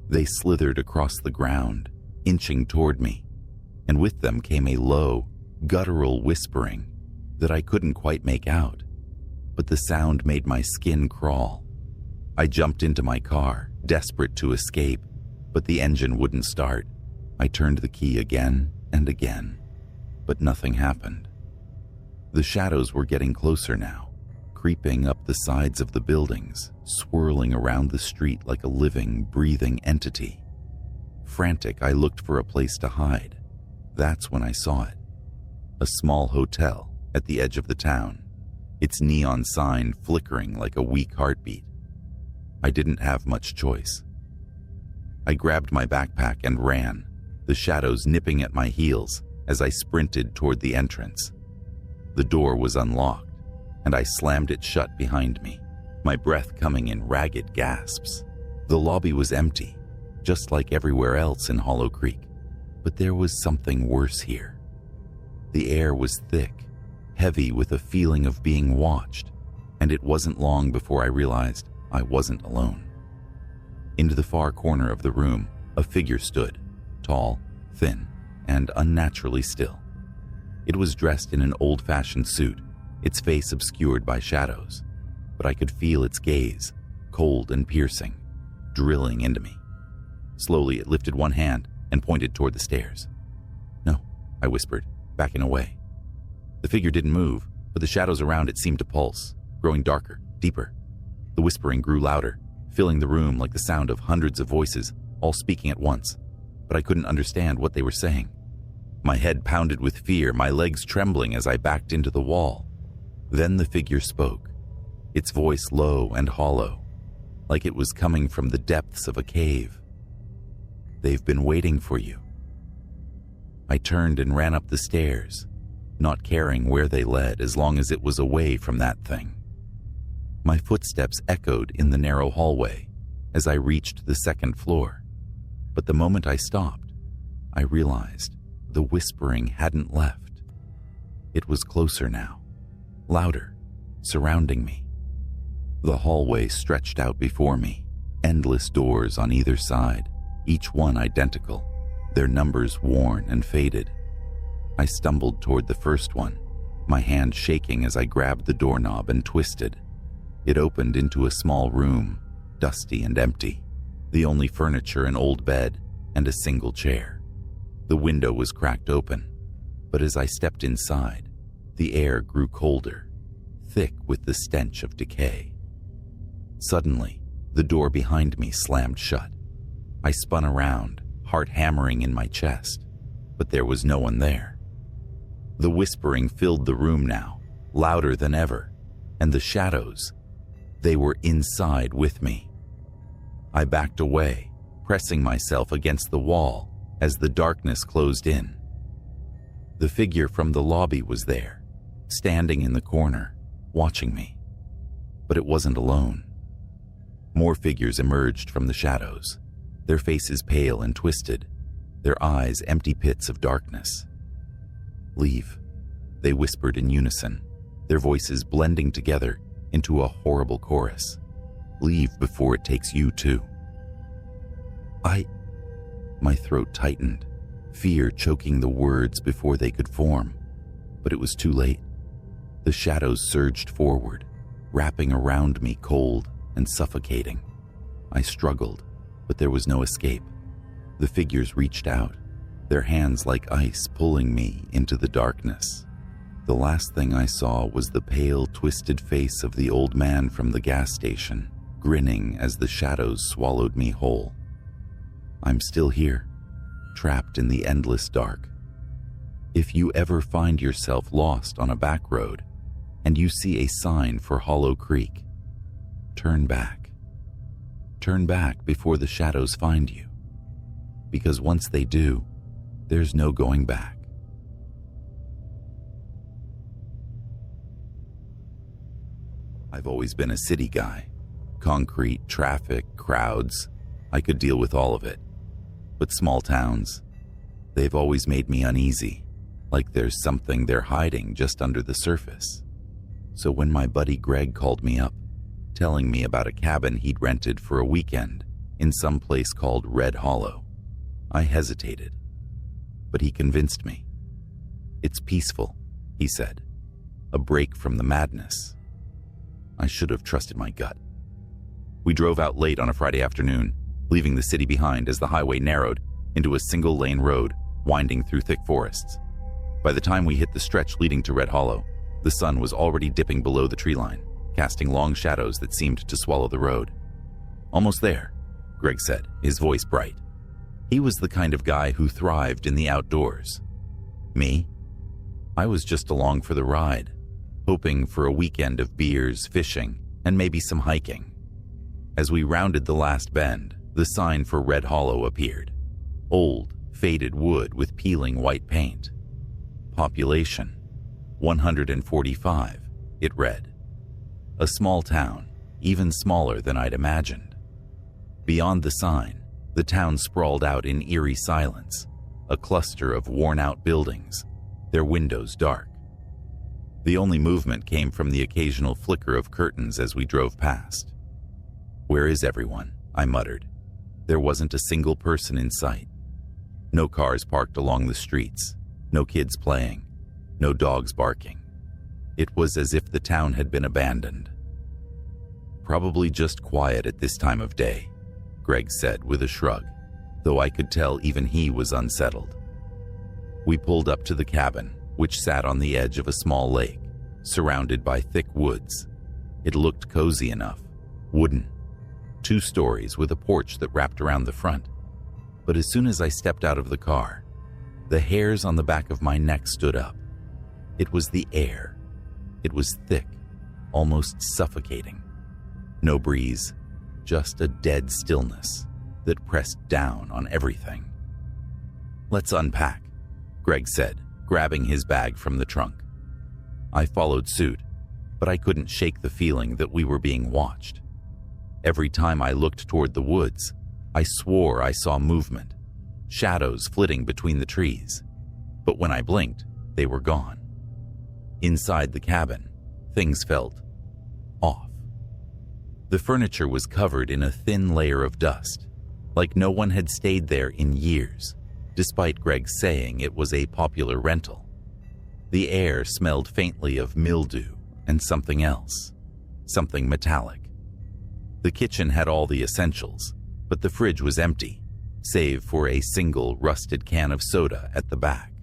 They slithered across the ground, inching toward me, and with them came a low, guttural whispering that I couldn't quite make out, but the sound made my skin crawl. I jumped into my car, desperate to escape, but the engine wouldn't start. I turned the key again and again, but nothing happened. The shadows were getting closer now, creeping up the sides of the buildings, swirling around the street like a living, breathing entity. Frantic, I looked for a place to hide. That's when I saw it. A small hotel at the edge of the town, its neon sign flickering like a weak heartbeat. I didn't have much choice. I grabbed my backpack and ran, the shadows nipping at my heels as I sprinted toward the entrance. The door was unlocked, and I slammed it shut behind me, my breath coming in ragged gasps. The lobby was empty, just like everywhere else in Hollow Creek, but there was something worse here. The air was thick, heavy with a feeling of being watched, and it wasn't long before I realized I wasn't alone. Into the far corner of the room, a figure stood, tall, thin, and unnaturally still. It was dressed in an old-fashioned suit, its face obscured by shadows, but I could feel its gaze, cold and piercing, drilling into me. Slowly, it lifted one hand and pointed toward the stairs. "No," I whispered, backing away. The figure didn't move, but the shadows around it seemed to pulse, growing darker, deeper. The whispering grew louder, filling the room like the sound of hundreds of voices, all speaking at once, but I couldn't understand what they were saying. My head pounded with fear, my legs trembling as I backed into the wall. Then the figure spoke, its voice low and hollow, like it was coming from the depths of a cave. "They've been waiting for you." I turned and ran up the stairs, not caring where they led as long as it was away from that thing. My footsteps echoed in the narrow hallway as I reached the second floor, but the moment I stopped, I realized the whispering hadn't left. It was closer now, louder, surrounding me. The hallway stretched out before me, endless doors on either side, each one identical, their numbers worn and faded. I stumbled toward the first one, my hand shaking as I grabbed the doorknob and twisted. It opened into a small room, dusty and empty, the only furniture an old bed and a single chair. The window was cracked open, but as I stepped inside, the air grew colder, thick with the stench of decay. Suddenly, the door behind me slammed shut. I spun around, heart hammering in my chest, but there was no one there. The whispering filled the room now, louder than ever, and the shadows, they were inside with me. I backed away, pressing myself against the wall as the darkness closed in. The figure from the lobby was there, standing in the corner, watching me. But it wasn't alone. More figures emerged from the shadows, their faces pale and twisted, their eyes empty pits of darkness. "Leave," they whispered in unison, their voices blending together into a horrible chorus. "Leave before it takes you too." My throat tightened, fear choking the words before they could form, but it was too late. The shadows surged forward, wrapping around me cold and suffocating. I struggled, but there was no escape. The figures reached out, their hands like ice pulling me into the darkness. The last thing I saw was the pale, twisted face of the old man from the gas station, grinning as the shadows swallowed me whole. I'm still here, trapped in the endless dark. If you ever find yourself lost on a back road and you see a sign for Hollow Creek, turn back. Turn back before the shadows find you, because once they do, there's no going back. I've always been a city guy. Concrete, traffic, crowds, I could deal with all of it. But small towns, they've always made me uneasy, like there's something they're hiding just under the surface. So when my buddy Greg called me up, telling me about a cabin he'd rented for a weekend in some place called Red Hollow, I hesitated. But he convinced me. "It's peaceful," he said. "A break from the madness." I should have trusted my gut. We drove out late on a Friday afternoon, leaving the city behind as the highway narrowed into a single-lane road winding through thick forests. By the time we hit the stretch leading to Red Hollow, The sun was already dipping below the tree line, casting long shadows that seemed to swallow the road. "Almost there," Greg said, his voice bright. He was the kind of guy who thrived in the outdoors. Me? I was just along for the ride, hoping for a weekend of beers, fishing, and maybe some hiking. As we rounded the last bend, the sign for Red Hollow appeared. Old, faded wood with peeling white paint. Population, 145, it read. A small town, even smaller than I'd imagined. Beyond the sign, the town sprawled out in eerie silence, a cluster of worn-out buildings, their windows dark. The only movement came from the occasional flicker of curtains as we drove past. "Where is everyone?" I muttered. There wasn't a single person in sight. No cars parked along the streets, no kids playing, no dogs barking. It was as if the town had been abandoned. "Probably just quiet at this time of day," Greg said with a shrug, though I could tell even he was unsettled. We pulled up to the cabin, which sat on the edge of a small lake, surrounded by thick woods. It looked cozy enough, wooden, 2 stories with a porch that wrapped around the front. But as soon as I stepped out of the car, the hairs on the back of my neck stood up. It was the air. It was thick, almost suffocating. No breeze, just a dead stillness that pressed down on everything. "Let's unpack," Greg said, grabbing his bag from the trunk. I followed suit, but I couldn't shake the feeling that we were being watched. Every time I looked toward the woods, I swore I saw movement, shadows flitting between the trees. But when I blinked, they were gone. Inside the cabin, things felt off. The furniture was covered in a thin layer of dust, like no one had stayed there in years, despite Greg saying it was a popular rental. The air smelled faintly of mildew and something else, something metallic. The kitchen had all the essentials, but the fridge was empty, save for a single rusted can of soda at the back.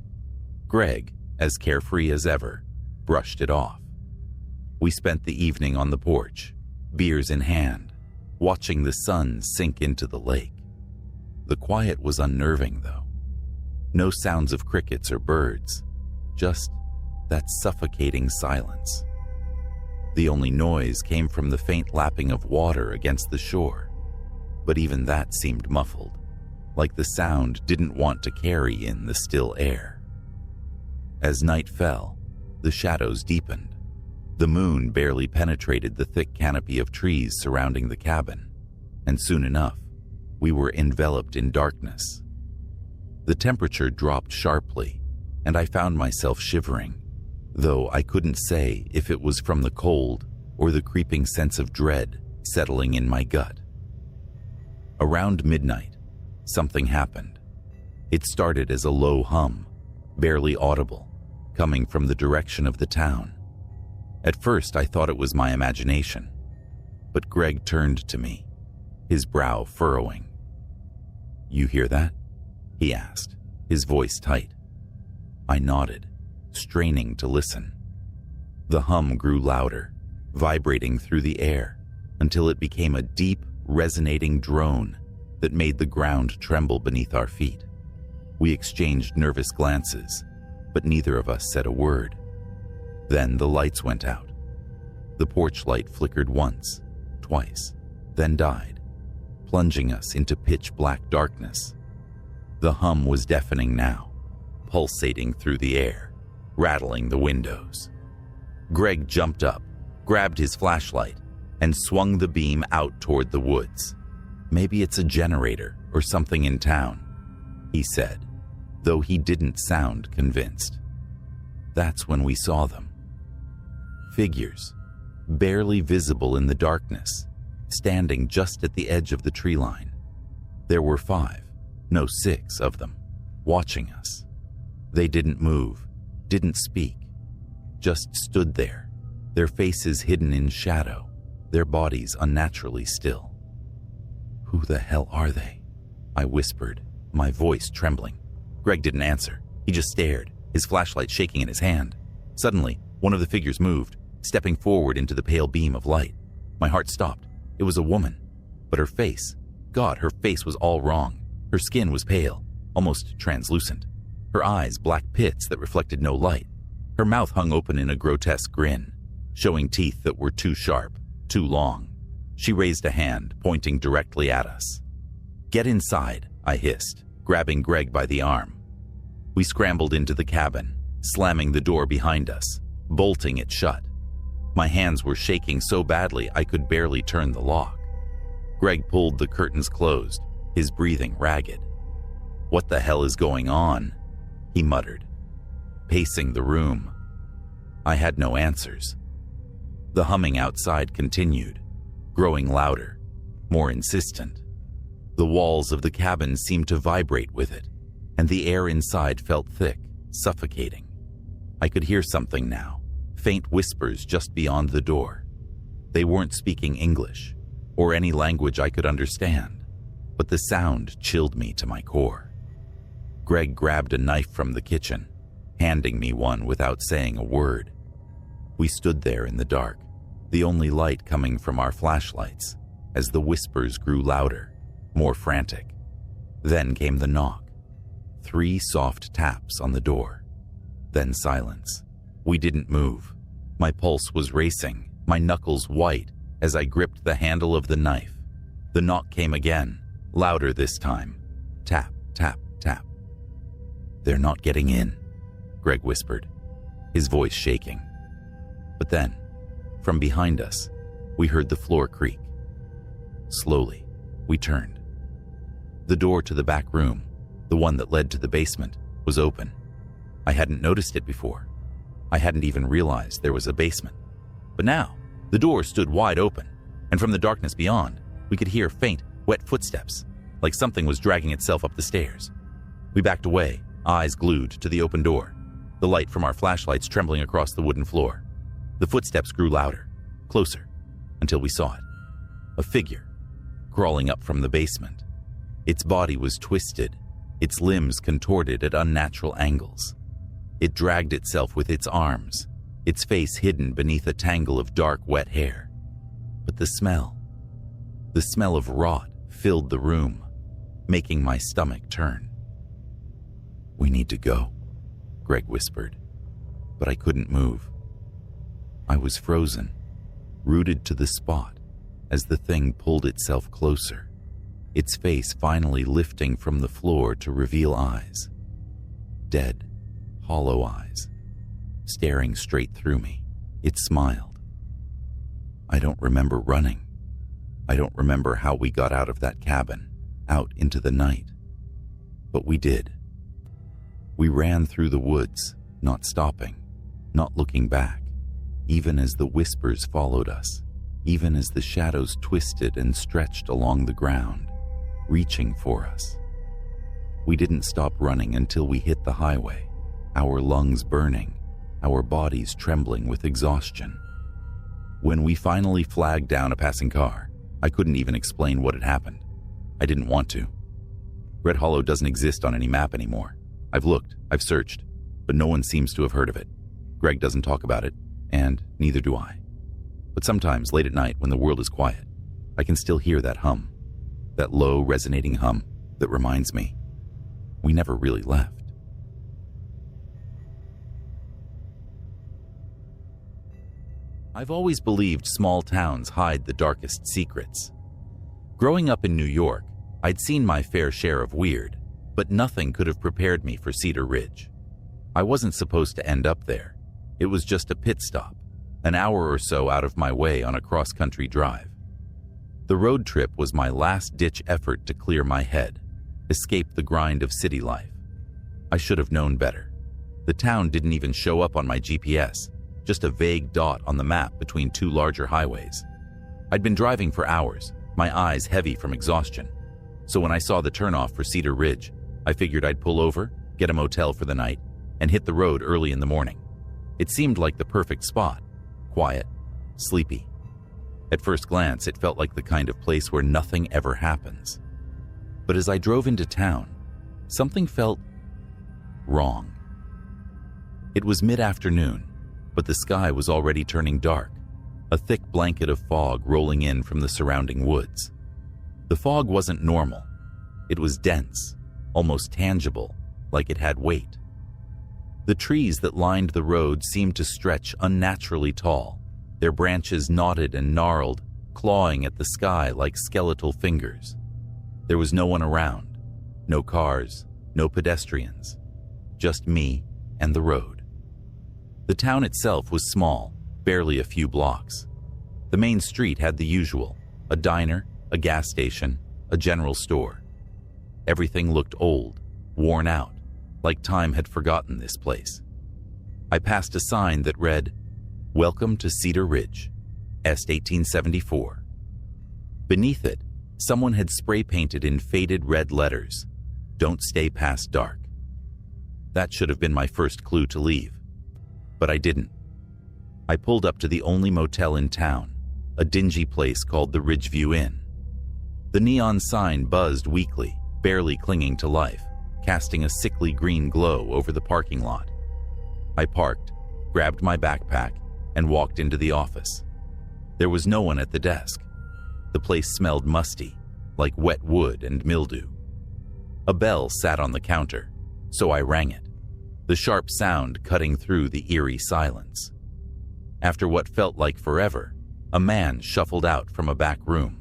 Greg, as carefree as ever, brushed it off. We spent the evening on the porch, beers in hand, watching the sun sink into the lake. The quiet was unnerving, though. No sounds of crickets or birds, just that suffocating silence. The only noise came from the faint lapping of water against the shore, but even that seemed muffled, like the sound didn't want to carry in the still air. As night fell, the shadows deepened. The moon barely penetrated the thick canopy of trees surrounding the cabin, and soon enough, we were enveloped in darkness. The temperature dropped sharply, and I found myself shivering, though I couldn't say if it was from the cold or the creeping sense of dread settling in my gut. Around midnight, something happened. It started as a low hum, barely audible, coming from the direction of the town. At first, I thought it was my imagination, but Greg turned to me, his brow furrowing. "You hear that?" he asked, his voice tight. I nodded, straining to listen. The hum grew louder, vibrating through the air, until it became a deep, resonating drone that made the ground tremble beneath our feet. We exchanged nervous glances, but neither of us said a word. Then the lights went out. The porch light flickered once, twice, then died, plunging us into pitch-black darkness. The hum was deafening now, pulsating through the air, rattling the windows. Greg jumped up, grabbed his flashlight, and swung the beam out toward the woods. "Maybe it's a generator or something in town," he said, though he didn't sound convinced. That's when we saw them. Figures, barely visible in the darkness, standing just at the edge of the tree line. There were 5, no 6 of them, watching us. They didn't move, didn't speak, just stood there, their faces hidden in shadow, their bodies unnaturally still. "Who the hell are they?" I whispered, my voice trembling. Greg didn't answer. He just stared, his flashlight shaking in his hand. Suddenly, One of the figures moved, stepping forward into the pale beam of light. My heart stopped. It was a woman. But her face, God, her face was all wrong. Her skin was pale, almost translucent. Her eyes black pits that reflected no light. Her mouth hung open in a grotesque grin, showing teeth that were too sharp, too long. She raised a hand, pointing directly at us. "Get inside," I hissed, grabbing Greg by the arm. We scrambled into the cabin, slamming the door behind us, bolting it shut. My hands were shaking so badly I could barely turn the lock. Greg pulled the curtains closed, his breathing ragged. "What the hell is going on?" he muttered, pacing the room. I had no answers. The humming outside continued, growing louder, more insistent. The walls of the cabin seemed to vibrate with it, and the air inside felt thick, suffocating. I could hear something now, faint whispers just beyond the door. They weren't speaking English, or any language I could understand, but the sound chilled me to my core. Greg grabbed a knife from the kitchen, handing me one without saying a word. We stood there in the dark, the only light coming from our flashlights, as the whispers grew louder, more frantic. Then came the knock. 3 soft taps on the door. Then silence. We didn't move. My pulse was racing, my knuckles white as I gripped the handle of the knife. The knock came again, louder this time. Tap, tap, tap. "They're not getting in," Greg whispered, his voice shaking. But then, from behind us, we heard the floor creak. Slowly, we turned. The door to the back room, the one that led to the basement, was open. I hadn't noticed it before. I hadn't even realized there was a basement. But now, the door stood wide open, and from the darkness beyond, we could hear faint, wet footsteps, like something was dragging itself up the stairs. We backed away, eyes glued to the open door, the light from our flashlights trembling across the wooden floor. The footsteps grew louder, closer, until we saw it. A figure, crawling up from the basement. Its body was twisted, its limbs contorted at unnatural angles. It dragged itself with its arms, its face hidden beneath a tangle of dark, wet hair. But the smell of rot filled the room, making my stomach turn. "We need to go," Greg whispered, but I couldn't move. I was frozen, rooted to the spot as the thing pulled itself closer, its face finally lifting from the floor to reveal eyes. Dead, hollow eyes, staring straight through me. It smiled. I don't remember running. I don't remember how we got out of that cabin, out into the night. But we did. We ran through the woods, not stopping, not looking back, even as the whispers followed us, even as the shadows twisted and stretched along the ground, reaching for us. We didn't stop running until we hit the highway, our lungs burning, our bodies trembling with exhaustion. When we finally flagged down a passing car, I couldn't even explain what had happened. I didn't want to. Red Hollow doesn't exist on any map anymore. I've looked, I've searched, but no one seems to have heard of it. Greg doesn't talk about it, and neither do I. But sometimes, late at night, when the world is quiet, I can still hear that hum, that low, resonating hum that reminds me we never really left. I've always believed small towns hide the darkest secrets. Growing up in New York, I'd seen my fair share of weird, but nothing could have prepared me for Cedar Ridge. I wasn't supposed to end up there. It was just a pit stop, an hour or so out of my way on a cross-country drive. The road trip was my last-ditch effort to clear my head, escape the grind of city life. I should have known better. The town didn't even show up on my GPS, just a vague dot on the map between 2 larger highways. I'd been driving for hours, my eyes heavy from exhaustion. So when I saw the turnoff for Cedar Ridge, I figured I'd pull over, get a motel for the night, and hit the road early in the morning. It seemed like the perfect spot. Quiet, sleepy. At first glance, it felt like the kind of place where nothing ever happens. But as I drove into town, something felt wrong. It was mid-afternoon. but the sky was already turning dark, a thick blanket of fog rolling in from the surrounding woods. The fog wasn't normal. It was dense, almost tangible, like it had weight. The trees that lined the road seemed to stretch unnaturally tall, their branches knotted and gnarled, clawing at the sky like skeletal fingers. There was no one around, no cars, no pedestrians, just me and the road. The town itself was small, barely a few blocks. The main street had the usual, a diner, a gas station, a general store. Everything looked old, worn out, like time had forgotten this place. I passed a sign that read, "Welcome to Cedar Ridge, Est 1874. Beneath it, someone had spray painted in faded red letters, "Don't stay past dark." That should have been my first clue to leave, but I didn't. I pulled up to the only motel in town, a dingy place called the Ridgeview Inn. The neon sign buzzed weakly, barely clinging to life, casting a sickly green glow over the parking lot. I parked, grabbed my backpack, and walked into the office. There was no one at the desk. The place smelled musty, like wet wood and mildew. A bell sat on the counter, so I rang it, the sharp sound cutting through the eerie silence. After what felt like forever, a man shuffled out from a back room.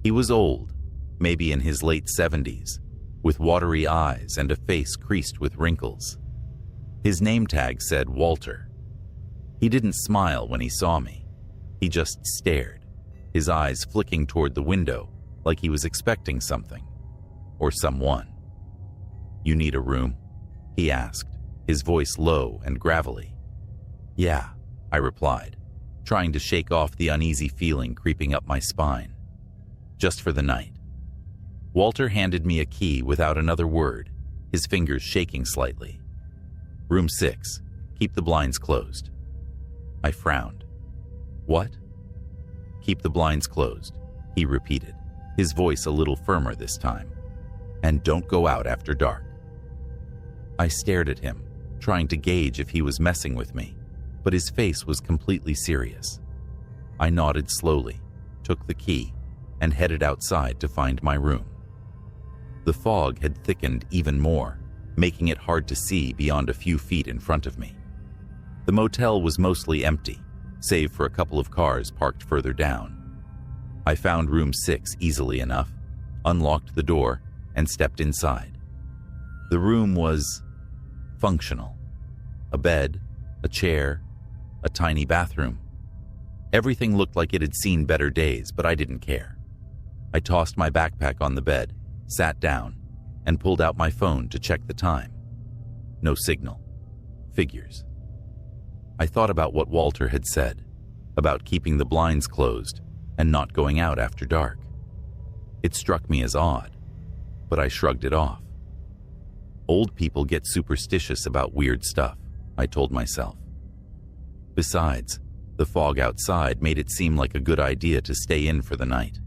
He was old, maybe in his late 70s, with watery eyes and a face creased with wrinkles. His name tag said Walter. He didn't smile when he saw me. He just stared, his eyes flicking toward the window like he was expecting something, or someone. "You need a room?" he asked, his voice low and gravelly. "Yeah," I replied, trying to shake off the uneasy feeling creeping up my spine. "Just for the night." Walter handed me a key without another word, his fingers shaking slightly. "Room 6. Keep the blinds closed." I frowned. "What?" "Keep the blinds closed," he repeated, his voice a little firmer this time. "And don't go out after dark." I stared at him, trying to gauge if he was messing with me, but his face was completely serious. I nodded slowly, took the key, and headed outside to find my room. The fog had thickened even more, making it hard to see beyond a few feet in front of me. The motel was mostly empty, save for a couple of cars parked further down. I found room 6 easily enough, unlocked the door, and stepped inside. The room was functional. A bed, a chair, a tiny bathroom. Everything looked like it had seen better days, but I didn't care. I tossed my backpack on the bed, sat down, and pulled out my phone to check the time. No signal. Figures. I thought about what Walter had said, about keeping the blinds closed and not going out after dark. It struck me as odd, but I shrugged it off. Old people get superstitious about weird stuff, I told myself. Besides, the fog outside made it seem like a good idea to stay in for the night.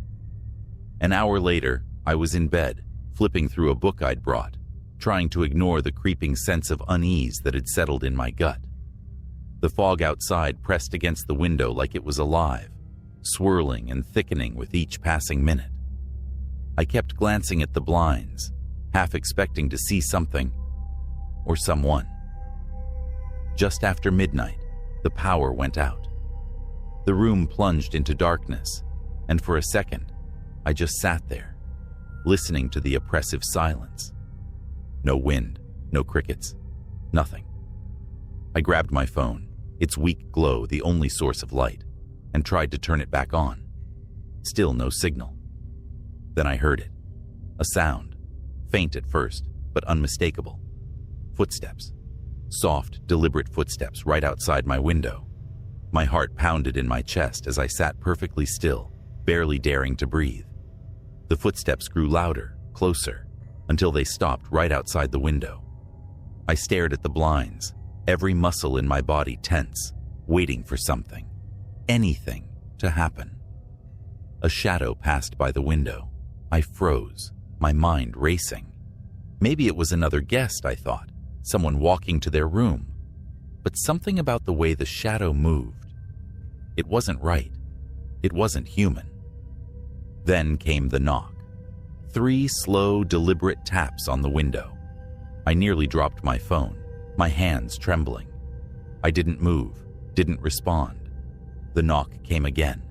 An hour later, I was in bed, flipping through a book I'd brought, trying to ignore the creeping sense of unease that had settled in my gut. The fog outside pressed against the window like it was alive, swirling and thickening with each passing minute. I kept glancing at the blinds, half expecting to see something or someone. Just after midnight, the power went out. The room plunged into darkness, and for a second, I just sat there, listening to the oppressive silence. No wind, no crickets, nothing. I grabbed my phone, its weak glow the only source of light, and tried to turn it back on. Still no signal. Then I heard it. A sound, faint at first, but unmistakable. Footsteps. Soft, deliberate footsteps right outside my window. My heart pounded in my chest as I sat perfectly still, barely daring to breathe. The footsteps grew louder, closer, until they stopped right outside the window. I stared at the blinds, every muscle in my body tense, waiting for something, anything, to happen. A shadow passed by the window. I froze, my mind racing. Maybe it was another guest, I thought, someone walking to their room. but something about the way the shadow moved. It wasn't right. It wasn't human. Then came the knock. 3 slow, deliberate taps on the window. I nearly dropped my phone, my hands trembling. I didn't move, didn't respond. The knock came again,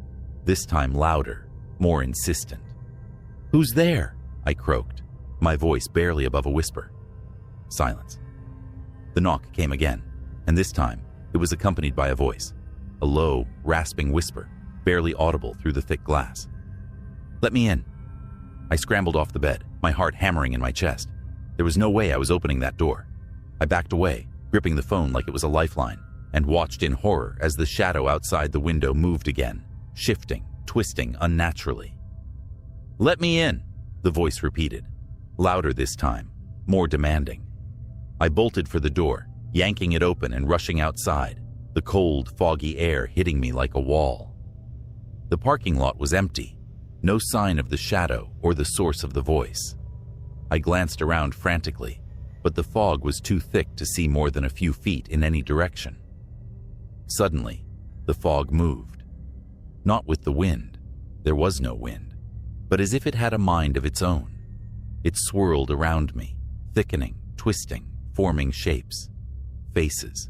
this time louder, more insistent. "Who's there?" I croaked, my voice barely above a whisper. Silence. The knock came again, and this time it was accompanied by a voice, a low, rasping whisper, barely audible through the thick glass. "Let me in." I scrambled off the bed, my heart hammering in my chest. There was no way I was opening that door. I backed away, gripping the phone like it was a lifeline, and watched in horror as the shadow outside the window moved again, shifting, twisting unnaturally. "Let me in," the voice repeated, louder this time, more demanding. I bolted for the door, yanking it open and rushing outside, the cold, foggy air hitting me like a wall. The parking lot was empty, no sign of the shadow or the source of the voice. I glanced around frantically, but the fog was too thick to see more than a few feet in any direction. Suddenly, the fog moved. Not with the wind, there was no wind, but as if it had a mind of its own. It swirled around me, thickening, twisting, forming shapes. Faces.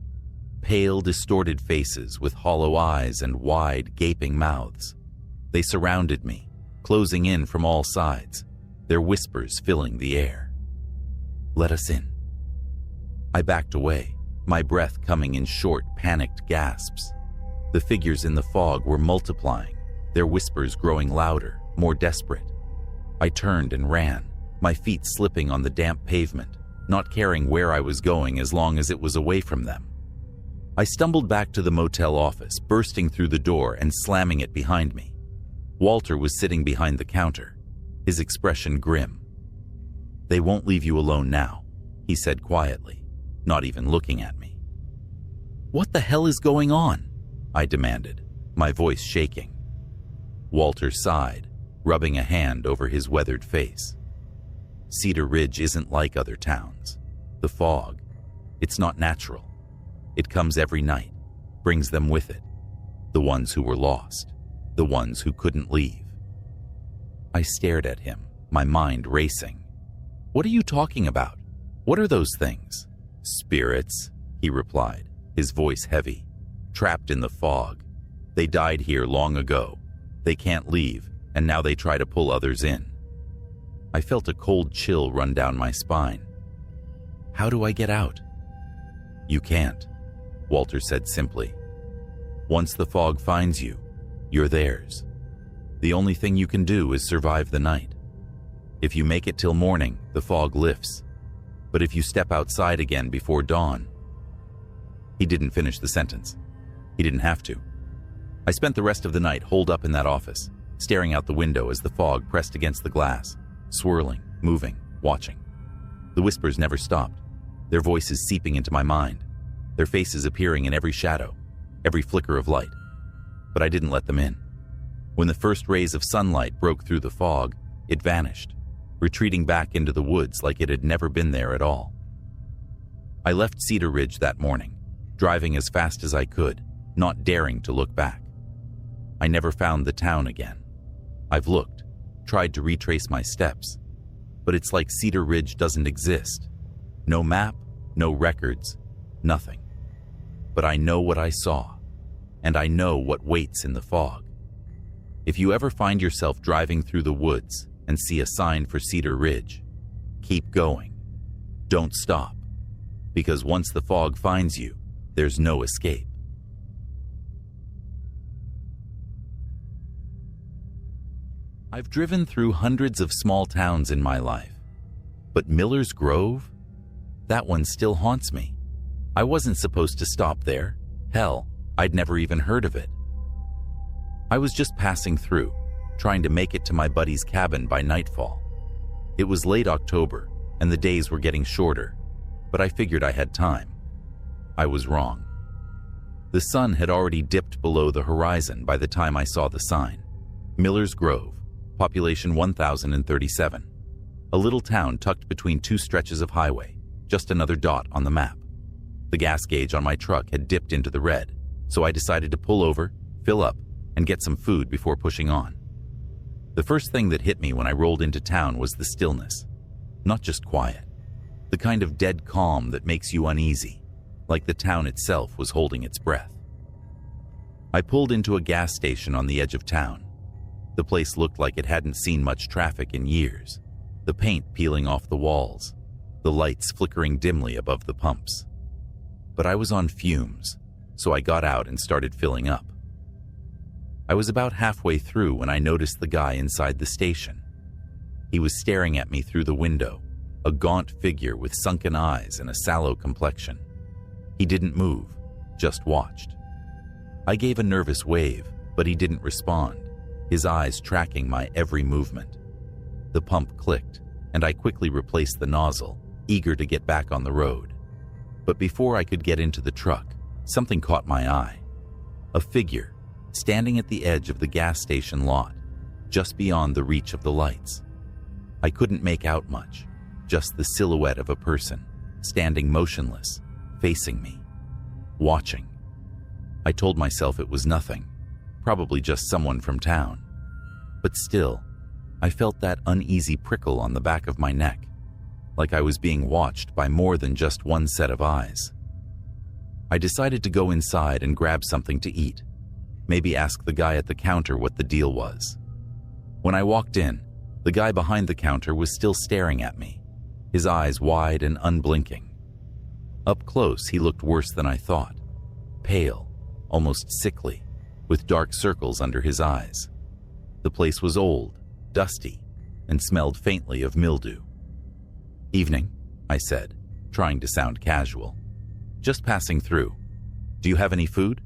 Pale, distorted faces with hollow eyes and wide, gaping mouths. They surrounded me, closing in from all sides, their whispers filling the air. "Let us in." I backed away, my breath coming in short, panicked gasps. The figures in the fog were multiplying, their whispers growing louder, more desperate. I turned and ran, my feet slipping on the damp pavement, not caring where I was going as long as it was away from them. I stumbled back to the motel office, bursting through the door and slamming it behind me. Walter was sitting behind the counter, his expression grim. "They won't leave you alone now," he said quietly, not even looking at me. "What the hell is going on?" I demanded, my voice shaking. Walter sighed, rubbing a hand over his weathered face. "Cedar Ridge isn't like other towns. The fog, it's not natural. It comes every night, brings them with it. The ones who were lost, the ones who couldn't leave." I stared at him, my mind racing. "What are you talking about? What are those things?" "Spirits," he replied, his voice heavy. "Trapped in the fog. They died here long ago. They can't leave, and now they try to pull others in." I felt a cold chill run down my spine. "How do I get out?" "You can't," Walter said simply. "Once the fog finds you, you're theirs. The only thing you can do is survive the night. If you make it till morning, the fog lifts. But if you step outside again before dawn..." He didn't finish the sentence. He didn't have to. I spent the rest of the night holed up in that office, staring out the window as the fog pressed against the glass, swirling, moving, watching. The whispers never stopped, their voices seeping into my mind, their faces appearing in every shadow, every flicker of light. But I didn't let them in. When the first rays of sunlight broke through the fog, it vanished, retreating back into the woods like it had never been there at all. I left Cedar Ridge that morning, driving as fast as I could, not daring to look back. I never found the town again. I've looked, tried to retrace my steps, but it's like Cedar Ridge doesn't exist. No map, no records, nothing. But I know what I saw, and I know what waits in the fog. If you ever find yourself driving through the woods and see a sign for Cedar Ridge, keep going. Don't stop, because once the fog finds you, there's no escape. I've driven through hundreds of small towns in my life, but Miller's Grove? That one still haunts me. I wasn't supposed to stop there. Hell, I'd never even heard of it. I was just passing through, trying to make it to my buddy's cabin by nightfall. It was late October, and the days were getting shorter, but I figured I had time. I was wrong. The sun had already dipped below the horizon by the time I saw the sign. Miller's Grove, population 1,037. A little town tucked between two stretches of highway, just another dot on the map. The gas gauge on my truck had dipped into the red, so I decided to pull over, fill up, and get some food before pushing on. The first thing that hit me when I rolled into town was the stillness. Not just quiet, the kind of dead calm that makes you uneasy, like the town itself was holding its breath. I pulled into a gas station on the edge of town. The place looked like it hadn't seen much traffic in years, the paint peeling off the walls, the lights flickering dimly above the pumps. But I was on fumes, so I got out and started filling up. I was about halfway through when I noticed the guy inside the station. He was staring at me through the window, a gaunt figure with sunken eyes and a sallow complexion. He didn't move, just watched. I gave a nervous wave, but he didn't respond, his eyes tracking my every movement. The pump clicked, and I quickly replaced the nozzle, eager to get back on the road. But before I could get into the truck, something caught my eye. A figure, standing at the edge of the gas station lot, just beyond the reach of the lights. I couldn't make out much, just the silhouette of a person, standing motionless, facing me, watching. I told myself it was nothing, probably just someone from town. But still, I felt that uneasy prickle on the back of my neck, like I was being watched by more than just one set of eyes. I decided to go inside and grab something to eat, maybe ask the guy at the counter what the deal was. When I walked in, the guy behind the counter was still staring at me, his eyes wide and unblinking. Up close, he looked worse than I thought, pale, almost sickly, with dark circles under his eyes. The place was old, dusty, and smelled faintly of mildew. "Evening," I said, trying to sound casual. "Just passing through. Do you have any food?"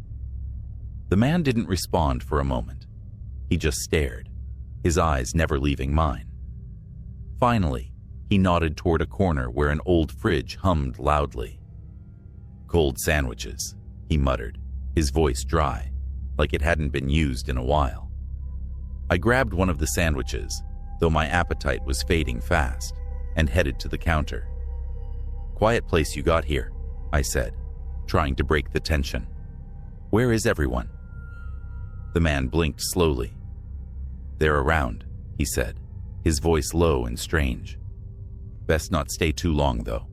The man didn't respond for a moment. He just stared, his eyes never leaving mine. Finally, he nodded toward a corner where an old fridge hummed loudly. "Cold sandwiches," he muttered, his voice dry, like it hadn't been used in a while. I grabbed one of the sandwiches, though my appetite was fading fast, and headed to the counter. "Quiet place you got here," I said, trying to break the tension. "Where is everyone?" The man blinked slowly. "They're around," he said, his voice low and strange. "Best not stay too long, though.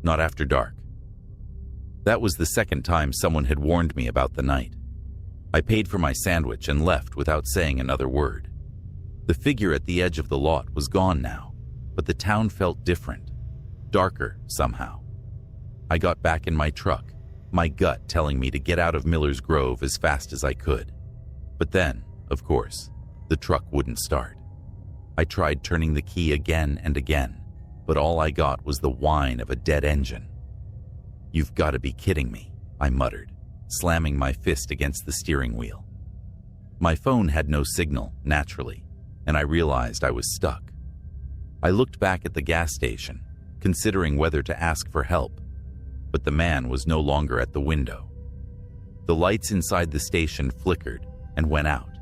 Not after dark." That was the second time someone had warned me about the night. I paid for my sandwich and left without saying another word. The figure at the edge of the lot was gone now, but the town felt different, darker somehow. I got back in my truck, my gut telling me to get out of Miller's Grove as fast as I could. But then, of course, the truck wouldn't start. I tried turning the key again and again, but all I got was the whine of a dead engine. "You've got to be kidding me," I muttered, slamming my fist against the steering wheel. My phone had no signal, naturally, and I realized I was stuck. I looked back at the gas station, considering whether to ask for help, but the man was no longer at the window. The lights inside the station flickered and went out,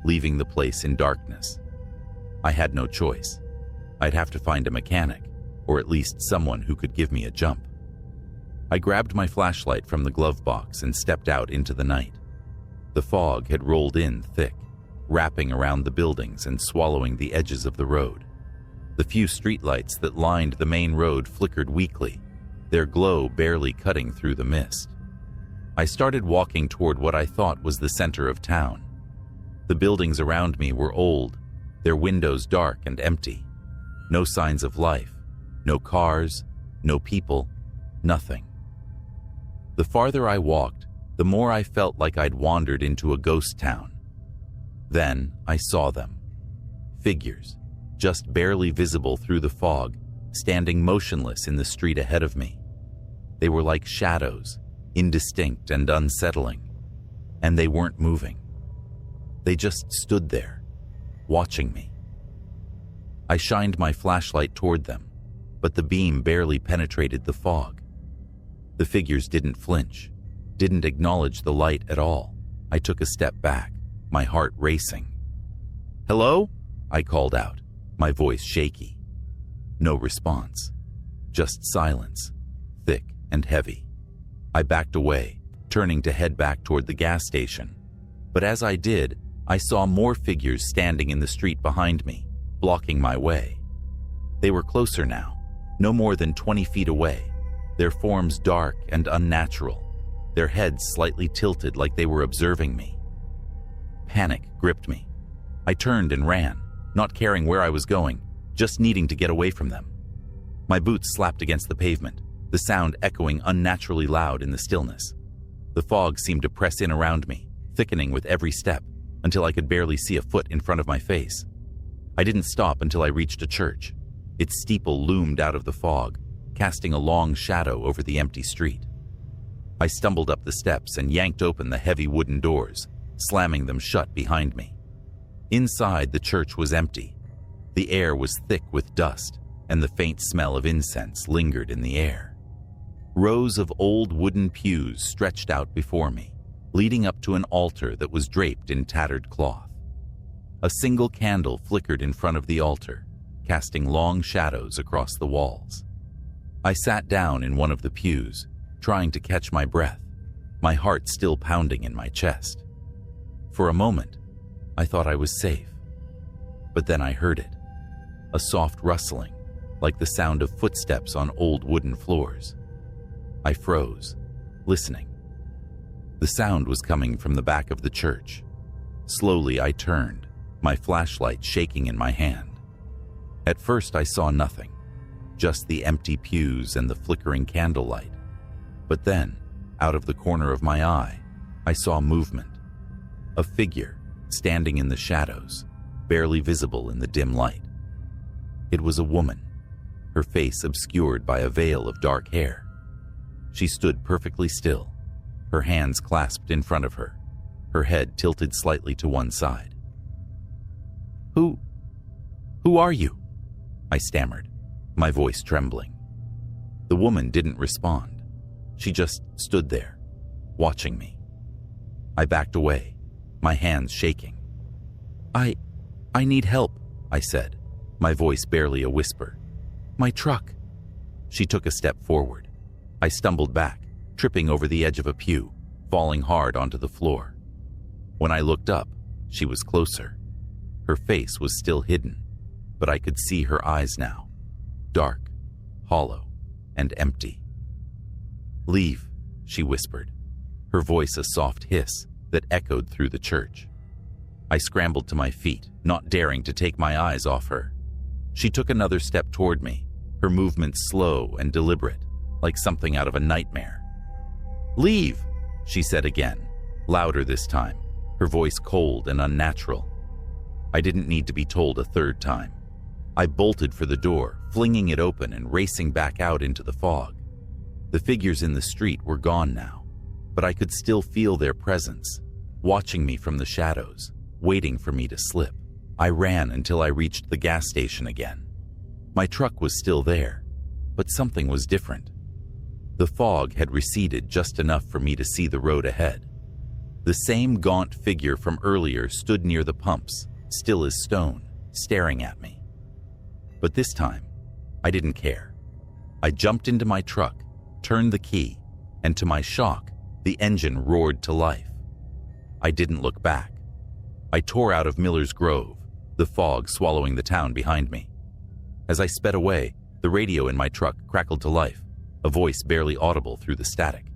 leaving the place in darkness. I had no choice. I'd have to find a mechanic, or at least someone who could give me a jump. I grabbed my flashlight from the glove box and stepped out into the night. The fog had rolled in thick, wrapping around the buildings and swallowing the edges of the road. The few streetlights that lined the main road flickered weakly, their glow barely cutting through the mist. I started walking toward what I thought was the center of town. The buildings around me were old, their windows dark and empty. No signs of life, no cars, no people, nothing. The farther I walked, the more I felt like I'd wandered into a ghost town. Then I saw them. Figures, just barely visible through the fog, standing motionless in the street ahead of me. They were like shadows, indistinct and unsettling, and they weren't moving. They just stood there, watching me. I shined my flashlight toward them, but the beam barely penetrated the fog. The figures didn't flinch, didn't acknowledge the light at all. I took a step back, my heart racing. "Hello?" I called out, my voice shaky. No response, just silence, thick and heavy. I backed away, turning to head back toward the gas station. But as I did, I saw more figures standing in the street behind me, blocking my way. They were closer now, no more than 20 feet away, their forms dark and unnatural, their heads slightly tilted like they were observing me. Panic gripped me. I turned and ran, not caring where I was going, just needing to get away from them. My boots slapped against the pavement, the sound echoing unnaturally loud in the stillness. The fog seemed to press in around me, thickening with every step, until I could barely see a foot in front of my face. I didn't stop until I reached a church. Its steeple loomed out of the fog, casting a long shadow over the empty street. I stumbled up the steps and yanked open the heavy wooden doors, slamming them shut behind me. Inside, the church was empty. The air was thick with dust, and the faint smell of incense lingered in the air. Rows of old wooden pews stretched out before me, leading up to an altar that was draped in tattered cloth. A single candle flickered in front of the altar, casting long shadows across the walls. I sat down in one of the pews, trying to catch my breath, my heart still pounding in my chest. For a moment, I thought I was safe. But then I heard it, a soft rustling, like the sound of footsteps on old wooden floors. I froze, listening. The sound was coming from the back of the church. Slowly I turned, my flashlight shaking in my hand. At first I saw nothing, just the empty pews and the flickering candlelight. But then, out of the corner of my eye, I saw movement. A figure standing in the shadows, barely visible in the dim light. It was a woman, her face obscured by a veil of dark hair. She stood perfectly still, her hands clasped in front of her, her head tilted slightly to one side. Who are you?" I stammered, my voice trembling. The woman didn't respond. She just stood there, watching me. I backed away, my hands shaking. I need help," I said, my voice barely a whisper. "My truck." She took a step forward. I stumbled back, tripping over the edge of a pew, falling hard onto the floor. When I looked up, she was closer. Her face was still hidden, but I could see her eyes now, dark, hollow, and empty. "Leave," she whispered, her voice a soft hiss that echoed through the church. I scrambled to my feet, not daring to take my eyes off her. She took another step toward me, her movements slow and deliberate, like something out of a nightmare. "Leave," she said again, louder this time, her voice cold and unnatural. I didn't need to be told a third time. I bolted for the door, flinging it open and racing back out into the fog. The figures in the street were gone now, but I could still feel their presence, watching me from the shadows, waiting for me to slip. I ran until I reached the gas station again. My truck was still there, but something was different. The fog had receded just enough for me to see the road ahead. The same gaunt figure from earlier stood near the pumps, still as stone, staring at me. But this time, I didn't care. I jumped into my truck, turned the key, and to my shock, the engine roared to life. I didn't look back. I tore out of Miller's Grove, the fog swallowing the town behind me. As I sped away, the radio in my truck crackled to life, a voice barely audible through the static.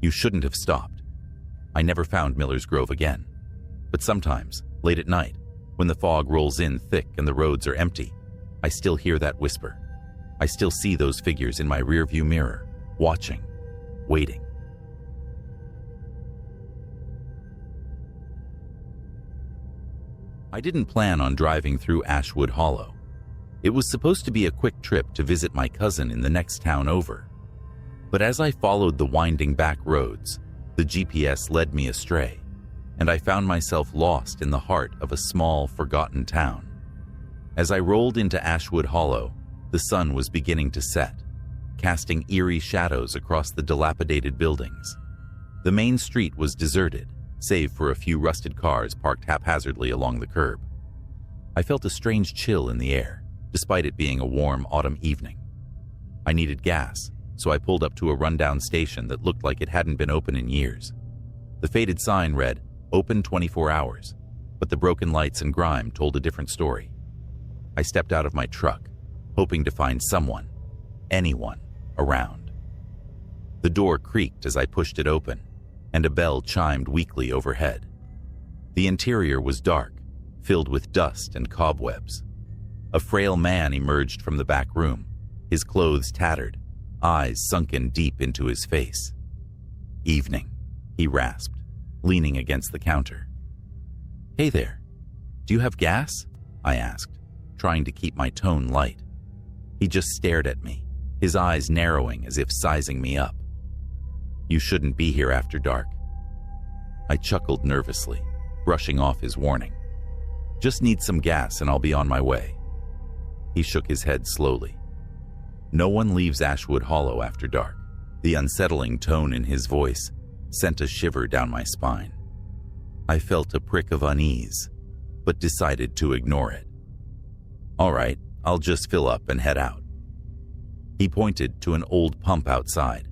"You shouldn't have stopped." I never found Miller's Grove again. But sometimes, late at night, when the fog rolls in thick and the roads are empty, I still hear that whisper. I still see those figures in my rearview mirror, watching, waiting. I didn't plan on driving through Ashwood Hollow. It was supposed to be a quick trip to visit my cousin in the next town over. But as I followed the winding back roads, the GPS led me astray, and I found myself lost in the heart of a small, forgotten town. As I rolled into Ashwood Hollow, the sun was beginning to set, casting eerie shadows across the dilapidated buildings. The main street was deserted, save for a few rusted cars parked haphazardly along the curb. I felt a strange chill in the air, despite it being a warm autumn evening. I needed gas, so I pulled up to a rundown station that looked like it hadn't been open in years. The faded sign read, "Open 24 hours," but the broken lights and grime told a different story. I stepped out of my truck, hoping to find someone, anyone, around. The door creaked as I pushed it open, and a bell chimed weakly overhead. The interior was dark, filled with dust and cobwebs. A frail man emerged from the back room, his clothes tattered, eyes sunken deep into his face. "Evening," he rasped, leaning against the counter. "Hey there, do you have gas?" I asked, trying to keep my tone light. He just stared at me, his eyes narrowing as if sizing me up. "You shouldn't be here after dark." I chuckled nervously, brushing off his warning. "Just need some gas and I'll be on my way." He shook his head slowly. "No one leaves Ashwood Hollow after dark." The unsettling tone in his voice sent a shiver down my spine. I felt a prick of unease, but decided to ignore it. "All right, I'll just fill up and head out." He pointed to an old pump outside,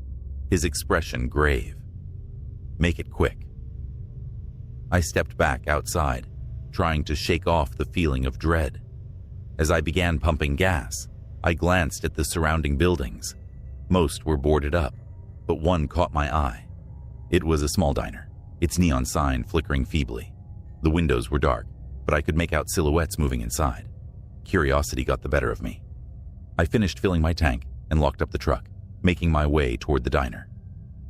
his expression grave. "Make it quick." I stepped back outside, trying to shake off the feeling of dread. As I began pumping gas, I glanced at the surrounding buildings. Most were boarded up, but one caught my eye. It was a small diner, its neon sign flickering feebly. The windows were dark, but I could make out silhouettes moving inside. Curiosity got the better of me. I finished filling my tank and locked up the truck, making my way toward the diner.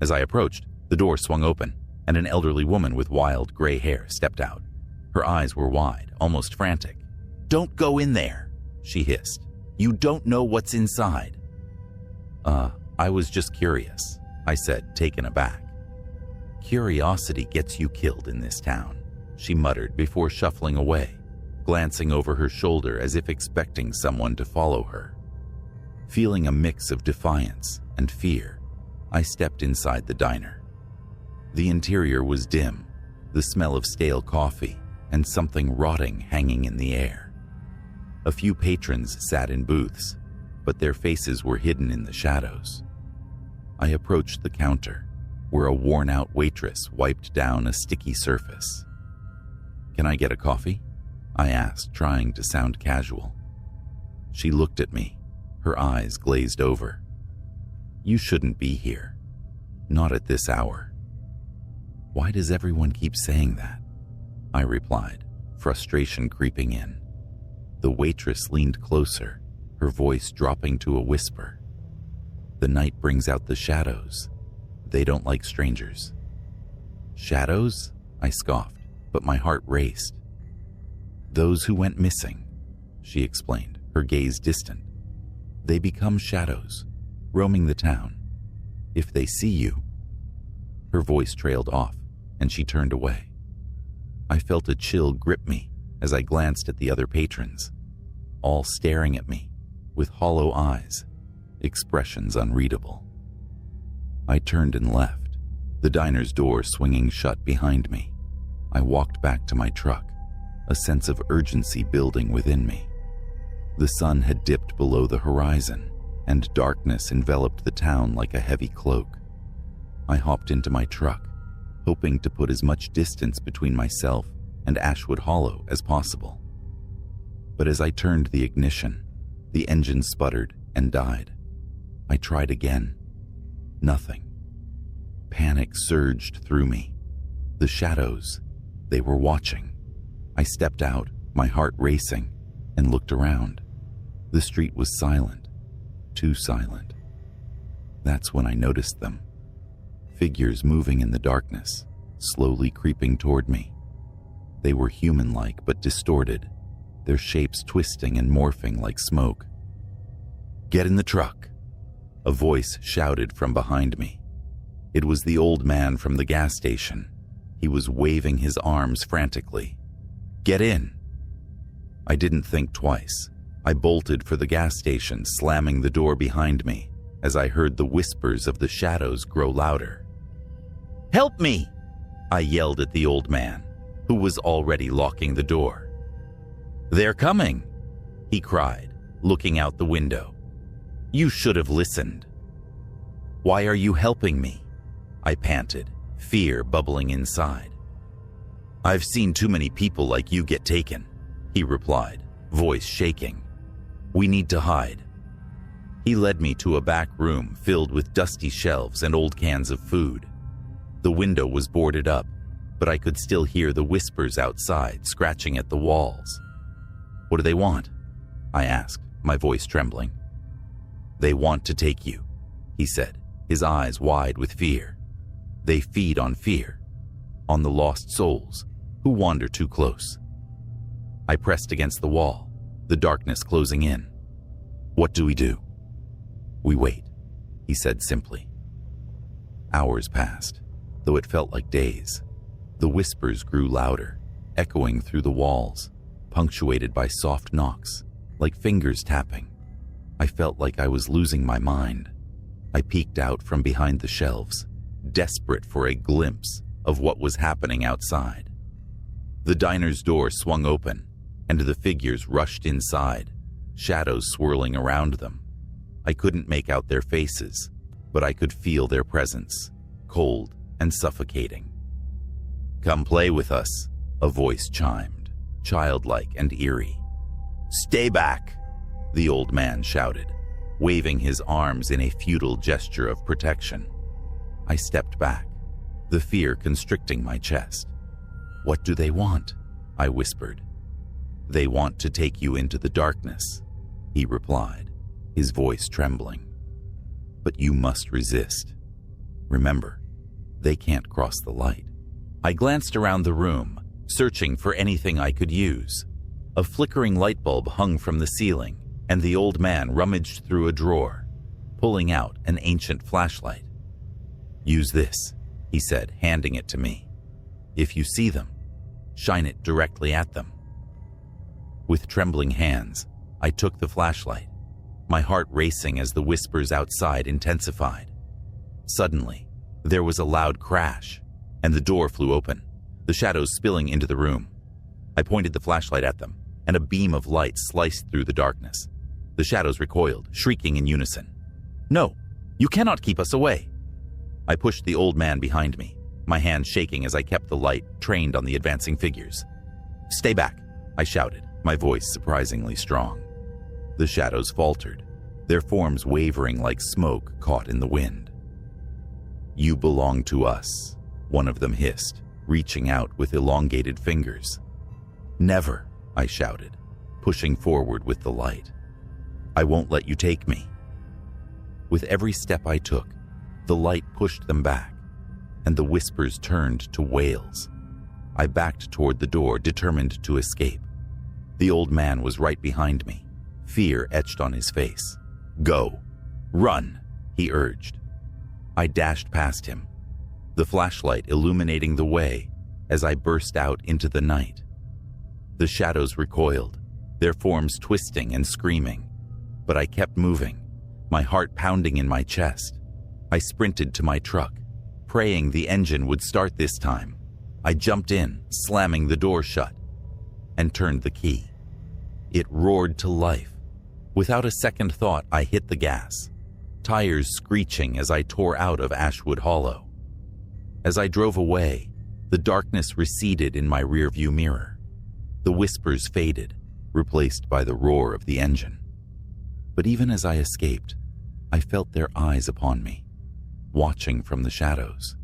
As I approached, the door swung open, and an elderly woman with wild gray hair stepped out. Her eyes were wide, almost frantic. "Don't go in there," she hissed. "You don't know what's inside." I was just curious," I said, taken aback. "Curiosity gets you killed in this town," she muttered before shuffling away, glancing over her shoulder as if expecting someone to follow her. Feeling a mix of defiance and fear, I stepped inside the diner. The interior was dim, the smell of stale coffee and something rotting hanging in the air. A few patrons sat in booths, but their faces were hidden in the shadows. I approached the counter, where a worn-out waitress wiped down a sticky surface. "Can I get a coffee?" I asked, trying to sound casual. She looked at me, her eyes glazed over. "You shouldn't be here. Not at this hour." "Why does everyone keep saying that?" I replied, frustration creeping in. The waitress leaned closer, her voice dropping to a whisper. "The night brings out the shadows. They don't like strangers." "Shadows?" I scoffed, but my heart raced. "Those who went missing," she explained, her gaze distant. "They become shadows, roaming the town. If they see you..." Her voice trailed off, and she turned away. I felt a chill grip me as I glanced at the other patrons, all staring at me with hollow eyes, expressions unreadable. I turned and left, the diner's door swinging shut behind me. I walked back to my truck, a sense of urgency building within me. The sun had dipped below the horizon, and darkness enveloped the town like a heavy cloak. I hopped into my truck, hoping to put as much distance between myself and Ashwood Hollow as possible. But as I turned the ignition, the engine sputtered and died. I tried again. Nothing. Panic surged through me. The shadows, they were watching. I stepped out, my heart racing, and looked around. The street was silent, too silent. That's when I noticed them. Figures moving in the darkness, slowly creeping toward me. They were human-like but distorted, their shapes twisting and morphing like smoke. "Get in the truck," a voice shouted from behind me. It was the old man from the gas station. He was waving his arms frantically. "Get in." I didn't think twice. I bolted for the gas station, slamming the door behind me as I heard the whispers of the shadows grow louder. "Help me!" I yelled at the old man, who was already locking the door. "They're coming," he cried, looking out the window. "You should have listened." Why are you helping me? I panted, fear bubbling inside. I've seen too many people like you get taken, he replied, voice shaking. We need to hide. He led me to a back room filled with dusty shelves and old cans of food. The window was boarded up, but I could still hear the whispers outside scratching at the walls. What do they want? I asked, my voice trembling. They want to take you, he said, his eyes wide with fear. They feed on fear, on the lost souls who wander too close. I pressed against the wall, the darkness closing in. What do we do? We wait, he said simply. Hours passed, though it felt like days. The whispers grew louder, echoing through the walls, punctuated by soft knocks, like fingers tapping. I felt like I was losing my mind. I peeked out from behind the shelves, desperate for a glimpse of what was happening outside. The diner's door swung open, and the figures rushed inside, shadows swirling around them. I couldn't make out their faces, but I could feel their presence, cold and suffocating. Come play with us, a voice chimed, childlike and eerie. Stay back, the old man shouted, waving his arms in a futile gesture of protection. I stepped back, the fear constricting my chest. What do they want? I whispered. They want to take you into the darkness, he replied, his voice trembling. But you must resist. Remember, they can't cross the light. I glanced around the room, searching for anything I could use. A flickering light bulb hung from the ceiling, and the old man rummaged through a drawer, pulling out an ancient flashlight. Use this, he said, handing it to me. If you see them, shine it directly at them. With trembling hands, I took the flashlight, my heart racing as the whispers outside intensified. Suddenly, there was a loud crash, and the door flew open, the shadows spilling into the room. I pointed the flashlight at them, and a beam of light sliced through the darkness. The shadows recoiled, shrieking in unison. No, you cannot keep us away. I pushed the old man behind me, my hand shaking as I kept the light trained on the advancing figures. Stay back, I shouted, my voice surprisingly strong. The shadows faltered, their forms wavering like smoke caught in the wind. You belong to us, one of them hissed, reaching out with elongated fingers. Never, I shouted, pushing forward with the light. I won't let you take me. With every step I took, the light pushed them back, and the whispers turned to wails. I backed toward the door, determined to escape. The old man was right behind me, fear etched on his face. Go. Run, he urged. I dashed past him, the flashlight illuminating the way as I burst out into the night. The shadows recoiled, their forms twisting and screaming, but I kept moving, my heart pounding in my chest. I sprinted to my truck, praying the engine would start this time. I jumped in, slamming the door shut, and turned the key. It roared to life. Without a second thought, I hit the gas, tires screeching as I tore out of Ashwood Hollow. As I drove away, the darkness receded in my rearview mirror. The whispers faded, replaced by the roar of the engine. But even as I escaped, I felt their eyes upon me, watching from the shadows.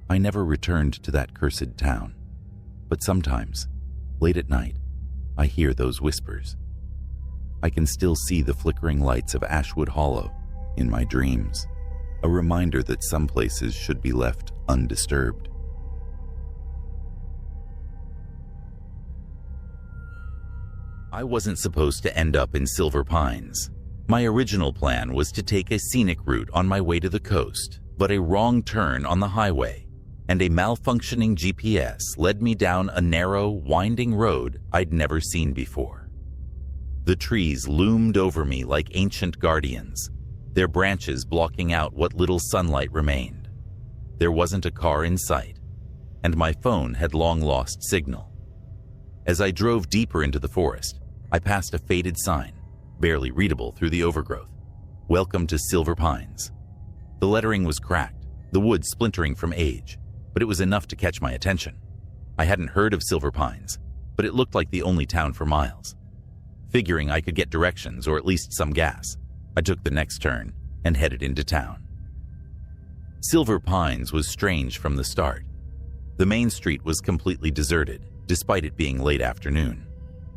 I never returned to that cursed town, but sometimes, late at night, I hear those whispers. I can still see the flickering lights of Ashwood Hollow in my dreams, a reminder that some places should be left undisturbed. I wasn't supposed to end up in Silver Pines. My original plan was to take a scenic route on my way to the coast, but a wrong turn on the highway and a malfunctioning GPS led me down a narrow, winding road I'd never seen before. The trees loomed over me like ancient guardians, their branches blocking out what little sunlight remained. There wasn't a car in sight, and my phone had long lost signal. As I drove deeper into the forest, I passed a faded sign, barely readable through the overgrowth. Welcome to Silver Pines. The lettering was cracked, the wood splintering from age, but it was enough to catch my attention. I hadn't heard of Silver Pines, but it looked like the only town for miles. Figuring I could get directions or at least some gas, I took the next turn and headed into town. Silver Pines was strange from the start. The main street was completely deserted, despite it being late afternoon.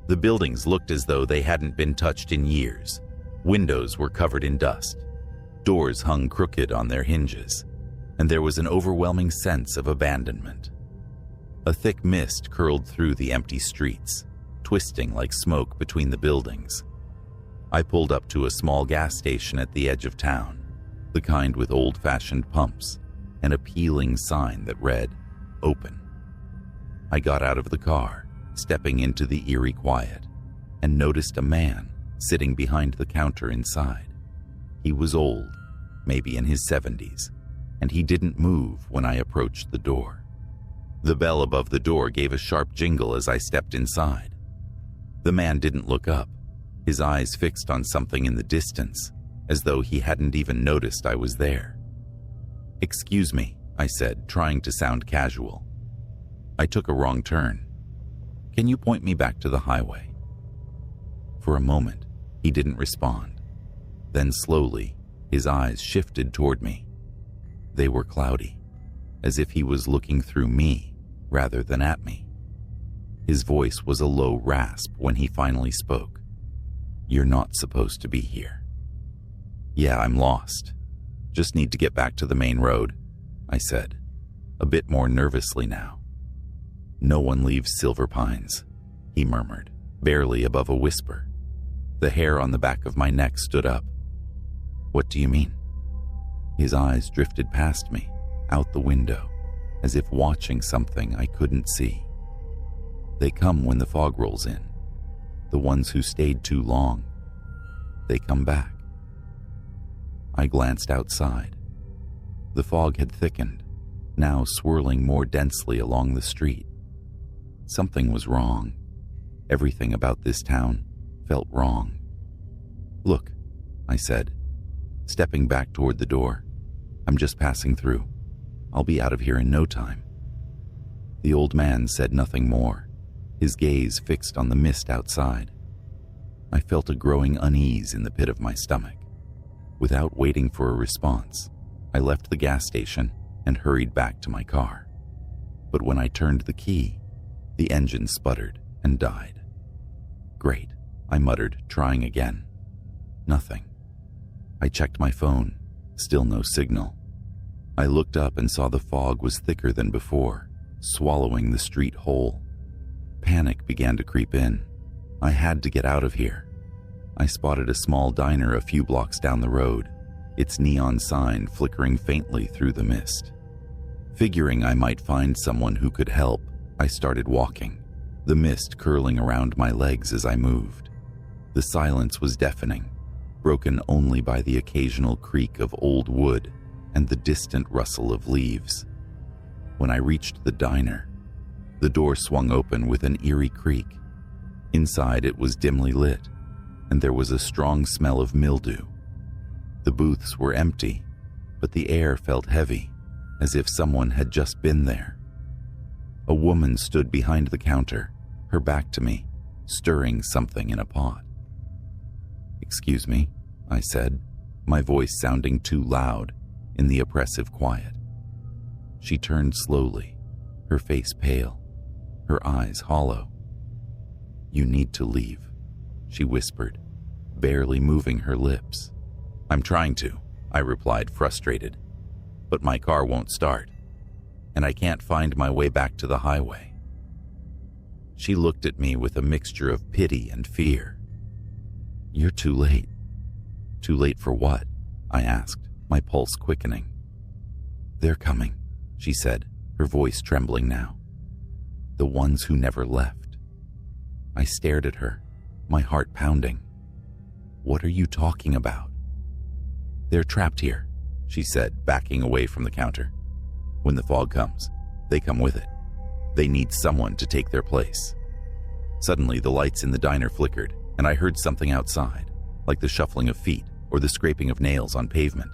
The buildings looked as though they hadn't been touched in years. Windows were covered in dust. Doors hung crooked on their hinges, and there was an overwhelming sense of abandonment. A thick mist curled through the empty streets, twisting like smoke between the buildings. I pulled up to a small gas station at the edge of town, the kind with old-fashioned pumps and a peeling sign that read, "Open." I got out of the car, stepping into the eerie quiet, and noticed a man sitting behind the counter inside. He was old, maybe in his 70s, and he didn't move when I approached the door. The bell above the door gave a sharp jingle as I stepped inside. The man didn't look up, his eyes fixed on something in the distance, as though he hadn't even noticed I was there. "Excuse me," I said, trying to sound casual. "I took a wrong turn. Can you point me back to the highway?" For a moment, he didn't respond. Then slowly, his eyes shifted toward me. They were cloudy, as if he was looking through me rather than at me. His voice was a low rasp when he finally spoke. "You're not supposed to be here." "Yeah, I'm lost. Just need to get back to the main road," I said, a bit more nervously now. "No one leaves Silver Pines," he murmured, barely above a whisper. The hair on the back of my neck stood up. "What do you mean?" His eyes drifted past me, out the window, as if watching something I couldn't see. "They come when the fog rolls in. The ones who stayed too long. They come back." I glanced outside. The fog had thickened, now swirling more densely along the street. Something was wrong. Everything about this town felt wrong. "Look," I said, stepping back toward the door. "I'm just passing through. I'll be out of here in no time." The old man said nothing more, his gaze fixed on the mist outside. I felt a growing unease in the pit of my stomach. Without waiting for a response, I left the gas station and hurried back to my car. But when I turned the key, the engine sputtered and died. "Great," I muttered, trying again. Nothing. I checked my phone, still no signal. I looked up and saw the fog was thicker than before, swallowing the street whole. Panic began to creep in. I had to get out of here. I spotted a small diner a few blocks down the road, its neon sign flickering faintly through the mist. Figuring I might find someone who could help, I started walking, the mist curling around my legs as I moved. The silence was deafening, broken only by the occasional creak of old wood and the distant rustle of leaves. When I reached the diner, the door swung open with an eerie creak. Inside it was dimly lit, and there was a strong smell of mildew. The booths were empty, but the air felt heavy, as if someone had just been there. A woman stood behind the counter, her back to me, stirring something in a pot. "Excuse me," I said, my voice sounding too loud in the oppressive quiet. She turned slowly, her face pale, her eyes hollow. "You need to leave," she whispered, barely moving her lips. "I'm trying to," I replied, frustrated, "but my car won't start, and I can't find my way back to the highway." She looked at me with a mixture of pity and fear. "You're too late." "Too late for what?" I asked, my pulse quickening. "They're coming," she said, her voice trembling now. "The ones who never left." I stared at her, my heart pounding. "What are you talking about?" "They're trapped here," she said, backing away from the counter. "When the fog comes, they come with it. They need someone to take their place." Suddenly, the lights in the diner flickered, and I heard something outside, like the shuffling of feet or the scraping of nails on pavement.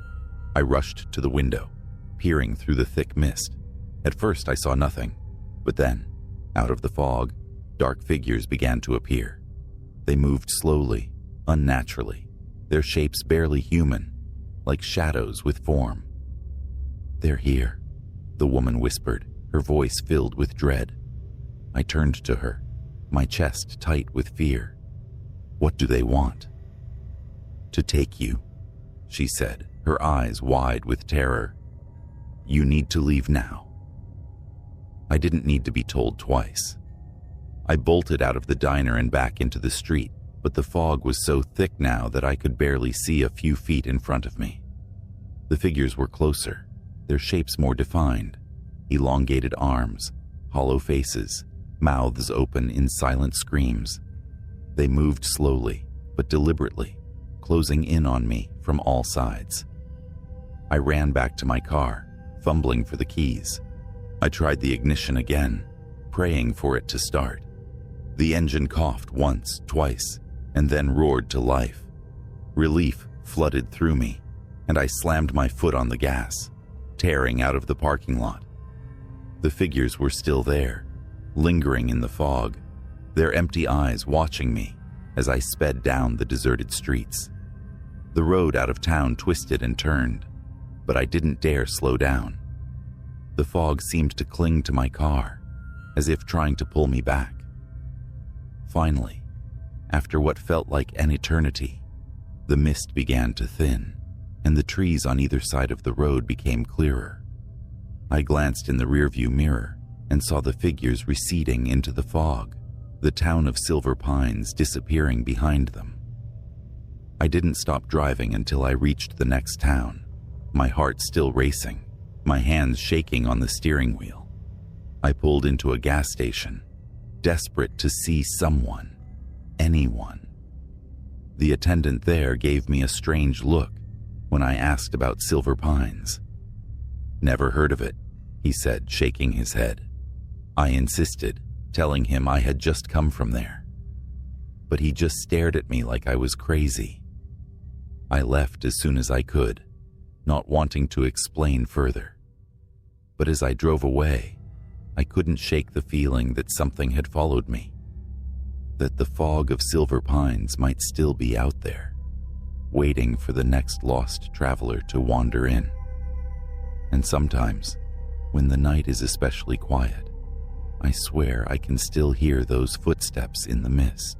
I rushed to the window, peering through the thick mist. At first I saw nothing, but then, out of the fog, dark figures began to appear. They moved slowly, unnaturally, their shapes barely human, like shadows with form. "They're here," the woman whispered, her voice filled with dread. I turned to her, my chest tight with fear. "What do they want?" "To take you," she said, her eyes wide with terror. "You need to leave now." I didn't need to be told twice. I bolted out of the diner and back into the street, but the fog was so thick now that I could barely see a few feet in front of me. The figures were closer, their shapes more defined, elongated arms, hollow faces, mouths open in silent screams. They moved slowly, but deliberately, closing in on me from all sides. I ran back to my car, fumbling for the keys. I tried the ignition again, praying for it to start. The engine coughed once, twice, and then roared to life. Relief flooded through me, and I slammed my foot on the gas, tearing out of the parking lot. The figures were still there, lingering in the fog, their empty eyes watching me as I sped down the deserted streets. The road out of town twisted and turned, but I didn't dare slow down. The fog seemed to cling to my car, as if trying to pull me back. Finally, after what felt like an eternity, the mist began to thin, and the trees on either side of the road became clearer. I glanced in the rearview mirror and saw the figures receding into the fog, the town of Silver Pines disappearing behind them. I didn't stop driving until I reached the next town, my heart still racing, my hands shaking on the steering wheel. I pulled into a gas station, desperate to see someone, anyone. The attendant there gave me a strange look when I asked about Silver Pines. "Never heard of it," he said, shaking his head. I insisted, telling him I had just come from there. But he just stared at me like I was crazy. I left as soon as I could, not wanting to explain further. But as I drove away, I couldn't shake the feeling that something had followed me, that the fog of Silver Pines might still be out there, waiting for the next lost traveler to wander in. And sometimes, when the night is especially quiet, I swear I can still hear those footsteps in the mist.